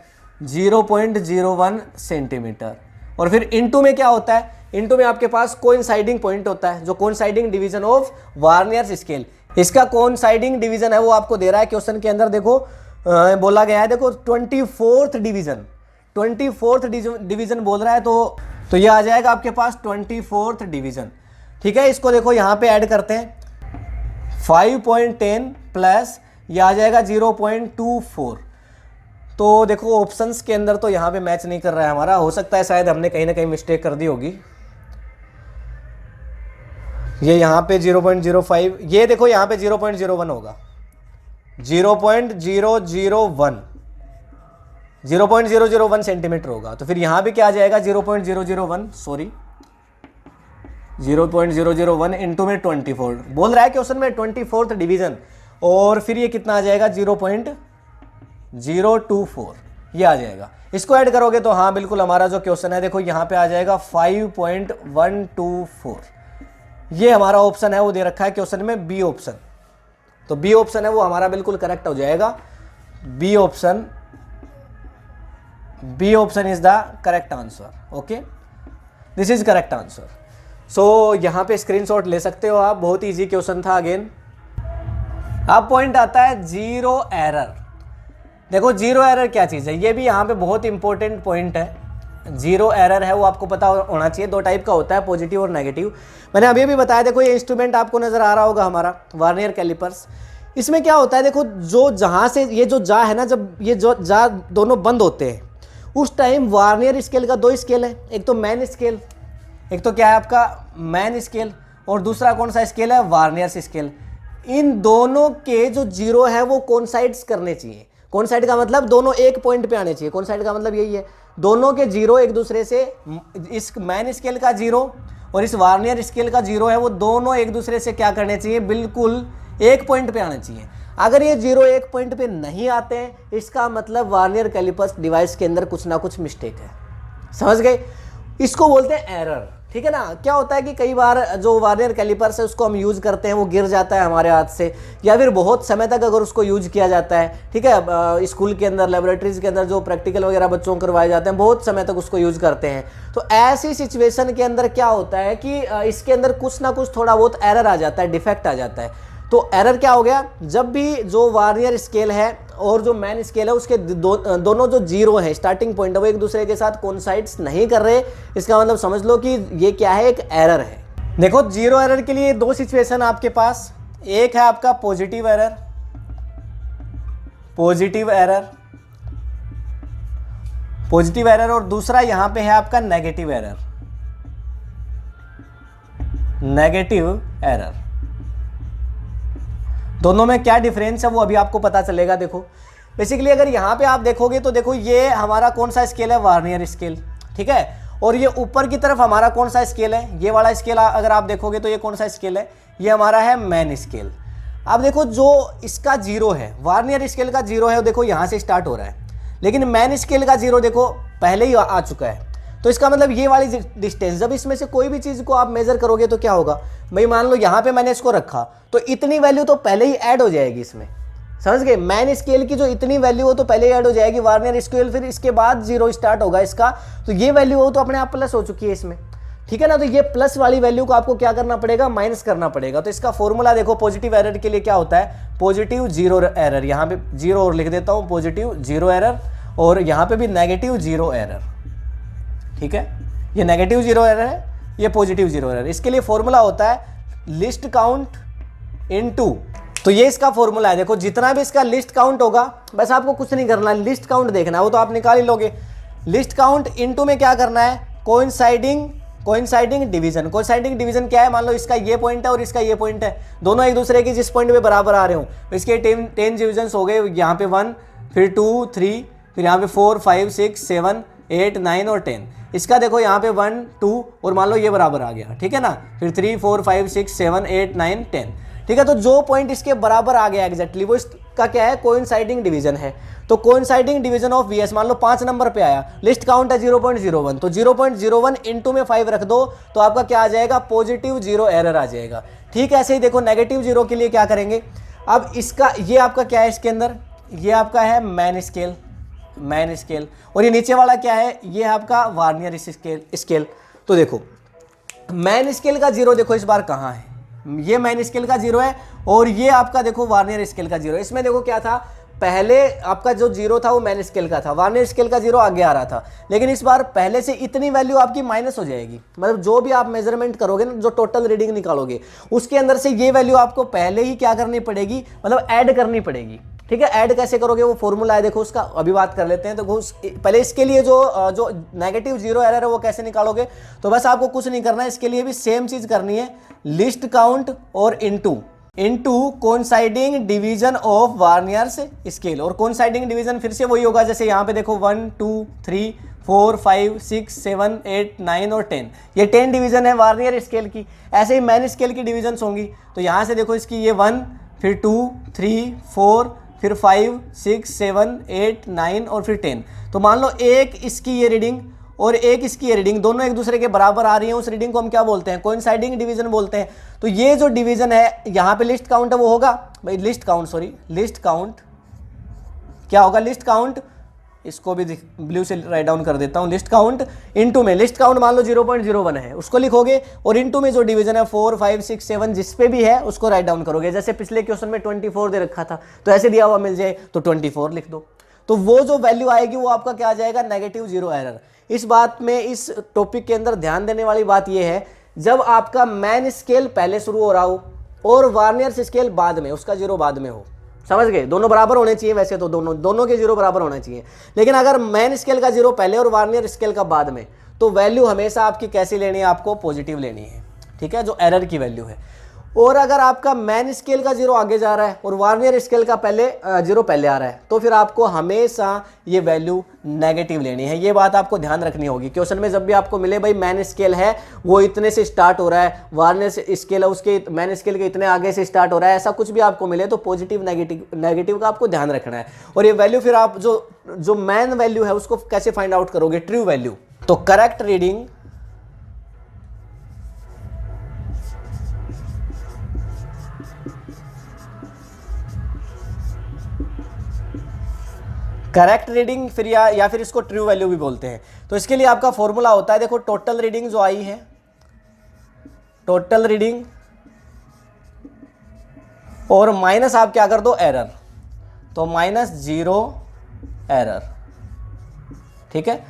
0.01 सेंटीमीटर। और फिर इनटू में क्या होता है, इनटू में आपके पास कोइंसाइडिंग पॉइंट होता है, जो coinciding division of vernier scale. इसका कोइंसाइडिंग डिवीजन है वो आपको दे रहा है क्वेश्चन के अंदर, देखो बोला गया है, देखो 24th डिवीजन बोल रहा है, तो ये आ जाएगा आपके पास 24th डिवीजन। ठीक है, इसको देखो यहाँ पे ऐड करते हैं, 5.10 प्लस ये आ जाएगा 0.24। तो देखो ऑप्शंस के अंदर तो यहाँ पे मैच नहीं कर रहा है हमारा, हो सकता है शायद हमने कहीं ना कहीं मिस्टेक कर दी होगी, ये यहाँ पे 0.05, ये देखो यहाँ पे 0.01 होगा, 0.001 0.001 सेंटीमीटर होगा। तो फिर यहाँ भी क्या आ जाएगा 0.001, सॉरी 0.001 इंटू में 24 बोल रहा है क्वेश्चन में 24th डिवीजन, और फिर ये कितना आ जाएगा 0.024 ये आ जाएगा। इसको ऐड करोगे तो हाँ बिल्कुल हमारा जो क्वेश्चन है देखो यहाँ पे आ जाएगा 5.124। ये हमारा ऑप्शन है वो दे रखा है क्वेश्चन में बी ऑप्शन, तो बी ऑप्शन है वो हमारा बिल्कुल करेक्ट हो जाएगा। B option is the correct answer. Okay, this is correct answer. So यहाँ पे स्क्रीनशॉट ले सकते हो आप, बहुत इजी क्वेश्चन था। अगेन अब पॉइंट आता है जीरो एरर। देखो जीरो एरर क्या चीज़ है, ये भी यहाँ पे बहुत इंपॉर्टेंट पॉइंट है। जीरो एरर है वो आपको पता होना चाहिए। दो टाइप का होता है, पॉजिटिव और नेगेटिव। मैंने अभी भी बताया, देखो ये इंस्ट्रूमेंट आपको नजर आ रहा होगा हमारा वर्नियर कैलिपर्स। इसमें क्या होता है देखो, जो जहाँ से ये जो जा है ना, जब ये जो जा दोनों बंद होते हैं उस टाइम वर्नियर स्केल का दो स्केल है, एक तो मैन स्केल, एक तो क्या है आपका मैन स्केल, और दूसरा कौन सा स्केल है वर्नियर स्केल। इन दोनों के जो जीरो है वो कोइंसाइड्स करने चाहिए। कोइंसाइड का मतलब दोनों एक पॉइंट पे आने चाहिए। कोइंसाइड का मतलब यही है, दोनों के जीरो एक दूसरे से, इस मैन स्केल का जीरो और इस वर्नियर स्केल का जीरो है वो दोनों एक दूसरे से क्या करने चाहिए, बिल्कुल एक पॉइंट पे आने चाहिए। अगर ये जीरो एक पॉइंट पे नहीं आते हैं इसका मतलब वर्नियर कैलिपर्स डिवाइस के अंदर कुछ ना कुछ मिस्टेक है। समझ गए? इसको बोलते हैं एरर। ठीक है ना। क्या होता है कि कई बार जो वर्नियर कैलिपर्स है उसको हम यूज करते हैं, वो गिर जाता है हमारे हाथ से, या फिर बहुत समय तक अगर उसको यूज किया जाता है, ठीक है, स्कूल के अंदर लेबोरेटरीज के अंदर जो प्रैक्टिकल वगैरह बच्चों को करवाए जाते हैं, बहुत समय तक उसको यूज करते हैं। तो ऐसी सिचुएशन के अंदर क्या होता है कि इसके अंदर कुछ ना कुछ थोड़ा बहुत एरर आ जाता है, डिफेक्ट आ जाता है। तो एरर क्या हो गया, जब भी जो वर्नियर स्केल है और जो मैन स्केल है उसके दोनों जो जीरो है, स्टार्टिंग पॉइंट है, वो एक दूसरे के साथ कोइंसाइड्स नहीं कर रहे, इसका मतलब समझ लो कि ये क्या है, एक एरर है। देखो जीरो एरर के लिए दो सिचुएशन आपके पास, एक है आपका पॉजिटिव एरर, पॉजिटिव एरर, और दूसरा यहां पे है आपका नेगेटिव एरर, दोनों में क्या डिफरेंस है वो अभी आपको पता चलेगा। देखो बेसिकली अगर यहाँ पे आप देखोगे तो देखो ये हमारा कौन सा स्केल है, वर्नियर स्केल, ठीक है, और ये ऊपर की तरफ हमारा कौन सा स्केल है, ये वाला स्केल अगर आप देखोगे तो ये कौन सा स्केल है, ये हमारा है मैन स्केल। अब देखो जो इसका जीरो है, वर्नियर स्केल का जीरो है, देखो यहाँ से स्टार्ट हो रहा है, लेकिन मैन स्केल का जीरो देखो पहले ही आ चुका है। तो इसका मतलब ये वाली डिस्टेंस, जब इसमें से कोई भी चीज़ को आप मेजर करोगे तो क्या होगा भाई, मान लो यहाँ पे मैंने इसको रखा तो इतनी वैल्यू तो पहले ही ऐड हो जाएगी इसमें। समझ गए? मैन स्केल की जो इतनी वैल्यू हो तो पहले ही ऐड हो जाएगी, वर्नियर स्केल फिर इसके बाद जीरो स्टार्ट होगा इसका, तो ये वैल्यू हो तो अपने आप प्लस हो चुकी है इसमें। ठीक है ना। तो ये प्लस वाली वैल्यू को आपको क्या करना पड़ेगा, माइनस करना पड़ेगा। तो इसका फॉर्मूला देखो पॉजिटिव एरर के लिए क्या होता है, पॉजिटिव जीरो एरर, यहाँ पे जीरो और लिख देता हूँ, पॉजिटिव जीरो एरर, और यहाँ पे भी नेगेटिव जीरो एरर। ठीक है, ये नेगेटिव जीरो एरर है, ये पॉजिटिव जीरो एरर। इसके लिए फॉर्मूला होता है लिस्ट काउंट इनटू, तो ये इसका फॉर्मूला है। देखो जितना भी इसका लिस्ट काउंट होगा, बस आपको कुछ नहीं करना, लिस्ट काउंट देखना है, वो तो आप निकाल ही लोगे। लिस्ट काउंट इनटू में क्या करना है, कोइंसाइडिंग डिवीजन। कोइंसाइडिंग डिवीजन क्या है, मान लो इसका ये पॉइंट है और इसका ये पॉइंट है, दोनों एक दूसरे के जिस पॉइंट पे बराबर आ रहे हो, इसके 10 डिवीजन हो गए, यहाँ पे 1, फिर 2, 3, फिर यहाँ पे 4, 5, 6, 7, 8, 9 और 10। इसका देखो यहाँ पे 1, 2 और मान लो ये बराबर आ गया, ठीक है ना, फिर 3, 4, 5, 6, 7, 8, 9, 10। ठीक है, तो जो पॉइंट इसके बराबर आ गया एग्जैक्टली वो इसका क्या है, कोइंसाइडिंग डिवीजन है। तो कोइंसाइडिंग डिवीजन ऑफ वीएस मान लो 5 नंबर पे आया, लिस्ट काउंट है 0.01, तो 0.01 इंटू में 5 रख दो तो आपका क्या आ जाएगा, पॉजिटिव जीरो एरर आ जाएगा। ठीक है, ऐसे ही देखो नेगेटिव जीरो के लिए क्या करेंगे, अब इसका ये आपका क्या है, इसके अंदर ये आपका है मैन स्केल, और ये नीचे वाला क्या है, ये आपका वर्नियर स्केल। तो देखो मैन स्केल का जीरो देखो इस बार कहाँ है, ये मैन स्केल का जीरो है, और ये आपका देखो वर्नियर स्केल का जीरो। इसमें देखो क्या था, पहले आपका जो जीरो था वो मैन स्केल का था, वर्नियर स्केल का जीरो आगे आ रहा था, लेकिन इस बार पहले से इतनी वैल्यू आपकी माइनस हो जाएगी। मतलब जो भी आप मेजरमेंट करोगे ना, जो टोटल रीडिंग निकालोगे उसके अंदर से ये वैल्यू आपको पहले ही क्या करनी पड़ेगी, मतलब ऐड करनी पड़ेगी। ठीक है। ऐड कैसे करोगे वो फॉर्मूला है, देखो उसका अभी बात कर लेते हैं। तो पहले इसके लिए जो नेगेटिव जीरो एरर है वो कैसे निकालोगे, तो बस आपको कुछ नहीं करना है, इसके लिए भी सेम चीज करनी है, लिस्ट काउंट और into coinciding division of vernier's scale. और कोइंसाइडिंग डिवीजन फिर से वही होगा, जैसे यहाँ पे देखो 1 2 3 4 5 6 7 8 9 और 10, ये 10 डिवीजन है वार्नियर स्केल की। ऐसे ही मैन स्केल की डिवीजन होंगी, तो यहाँ से देखो इसकी ये 1 फिर 2 3 4 फिर 5 6 7 8 9 और फिर 10। तो मान लो एक इसकी ये रीडिंग और एक इसकी ये रीडिंग दोनों एक दूसरे के बराबर आ रही है, उस रीडिंग को हम क्या बोलते हैं, कोइंसाइडिंग डिवीजन बोलते हैं। तो ये जो डिवीजन है यहाँ पे लिस्ट काउंट है वो होगा भाई लिस्ट काउंट क्या होगा, लिस्ट काउंट, इसको भी ब्लू से राइट डाउन कर देता हूँ, लिस्ट काउंट इनटू में लिस्ट काउंट मान लो 0.01 है उसको लिखोगे, और इनटू में जो डिवीजन है 4 5 6 7 जिस पे भी है उसको राइट डाउन करोगे। जैसे पिछले क्वेश्चन में 24 दे रखा था, तो ऐसे दिया हुआ मिल जाए तो 24 लिख दो, तो वो जो वैल्यू आएगी वो आपका क्या आ जाएगा, नेगेटिव जीरो एरर। इस बात में, इस टॉपिक के अंदर ध्यान देने वाली बात यह है, जब आपका मैन स्केल पहले शुरू हो रहा हो और वार्नियर स्केल बाद में, उसका जीरो बाद में हो, समझ गए, दोनों बराबर होने चाहिए वैसे तो, दोनों के जीरो बराबर होने चाहिए, लेकिन अगर मैन स्केल का जीरो पहले और वार्नियर स्केल का बाद में, तो वैल्यू हमेशा आपकी कैसी लेनी है, आपको पॉजिटिव लेनी है, ठीक है, जो एरर की वैल्यू है। और अगर आपका मैन स्केल का जीरो आगे जा रहा है और वार्नियर स्केल का जीरो पहले आ रहा है, तो फिर आपको हमेशा ये वैल्यू नेगेटिव लेनी है। ये बात आपको ध्यान रखनी होगी। क्वेश्चन में जब भी आपको मिले भाई मैन स्केल है वो इतने से स्टार्ट हो रहा है, वार्नियर स्केल है उसके मैन स्केल के इतने आगे से स्टार्ट हो रहा है, ऐसा कुछ भी आपको मिले तो पॉजिटिव नेगेटिव का आपको ध्यान रखना है। और ये वैल्यू फिर आप जो मैन वैल्यू है उसको कैसे फाइंड आउट करोगे, ट्रू वैल्यू। तो करेक्ट रीडिंग फिर या फिर इसको ट्रू वैल्यू भी बोलते हैं। तो इसके लिए आपका फॉर्मूला होता है, देखो टोटल रीडिंग जो आई है, टोटल रीडिंग और माइनस आप क्या कर दो, एरर, तो -0 एरर, ठीक है।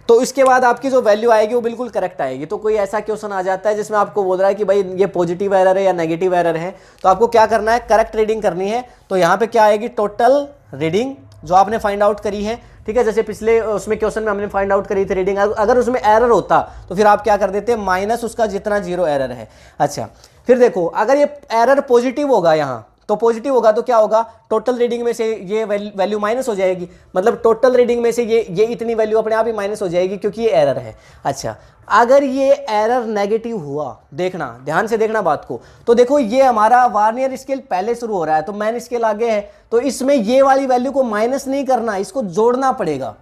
तो इसके बाद आपकी जो वैल्यू आएगी वो बिल्कुल करेक्ट आएगी। तो कोई ऐसा क्वेश्चन आ जाता है जिसमें आपको बोल रहा है कि भाई ये पॉजिटिव एरर है या नेगेटिव एरर है, तो आपको क्या करना है, करेक्ट रीडिंग करनी है। तो यहाँ पे क्या आएगी, टोटल रीडिंग जो आपने फाइंड आउट करी है, ठीक है। जैसे पिछले उसमें क्वेश्चन में हमने फाइंड आउट करी थी रीडिंग, अगर उसमें एरर होता तो फिर आप क्या कर देते, माइनस उसका जितना जीरो एरर है। अच्छा, फिर देखो अगर ये एरर पॉजिटिव होगा यहाँ, तो पॉजिटिव होगा तो क्या होगा, टोटल रीडिंग में से ये वैल्यू माइनस हो जाएगी, मतलब टोटल रीडिंग में से ये इतनी वैल्यू अपने आप ही माइनस हो जाएगी क्योंकि ये एरर है। अच्छा, अगर ये एरर नेगेटिव हुआ, देखना ध्यान से देखना बात को, तो देखो ये हमारा वार्नियर स्केल पहले शुरू हो रहा है तो मैन स्केल आगे है, तो इसमें ये वाली वैल्यू को माइनस नहीं करना, इसको जोड़ना पड़ेगा।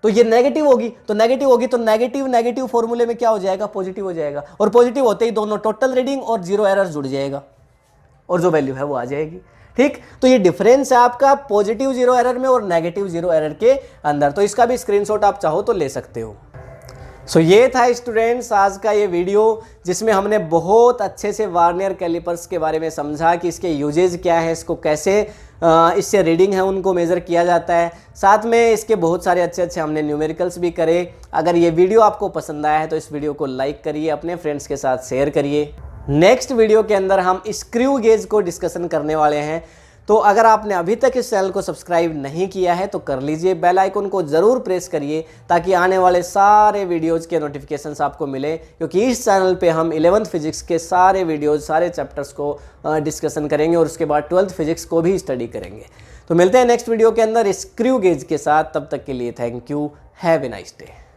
तो ये नेगेटिव होगी तो नेगेटिव फॉर्मूले में क्या हो जाएगा, पॉजिटिव हो जाएगा, और पॉजिटिव होते ही दोनों टोटल रीडिंग और जीरो एरर जुड़ जाएगा और जो वैल्यू है वो आ जाएगी, ठीक। तो ये डिफरेंस है आपका पॉजिटिव जीरो एरर में और नेगेटिव जीरो एरर के अंदर। तो इसका भी स्क्रीनशॉट आप चाहो तो ले सकते हो। सो ये था स्टूडेंट्स आज का ये वीडियो, जिसमें हमने बहुत अच्छे से वार्नियर कैलिपर्स के बारे में समझा कि इसके यूजेज क्या है, इसको कैसे इससे रीडिंग है उनको मेज़र किया जाता है, साथ में इसके बहुत सारे अच्छे हमने न्यूमेरिकल्स भी करे। अगर ये वीडियो आपको पसंद आया है तो इस वीडियो को लाइक करिए, अपने फ्रेंड्स के साथ शेयर करिए। नेक्स्ट वीडियो के अंदर हम स्क्रू गेज को डिस्कशन करने वाले हैं। तो अगर आपने अभी तक इस चैनल को सब्सक्राइब नहीं किया है तो कर लीजिए, बेल आइकन को ज़रूर प्रेस करिए ताकि आने वाले सारे वीडियोज़ के नोटिफिकेशंस आपको मिले, क्योंकि इस चैनल पे हम 11th फिजिक्स के सारे वीडियोज़, सारे चैप्टर्स को डिस्कशन करेंगे और उसके बाद 12th फिजिक्स को भी स्टडी करेंगे। तो मिलते हैं नेक्स्ट वीडियो के अंदर स्क्रू गेज के साथ, तब तक के लिए thank you, have a nice day.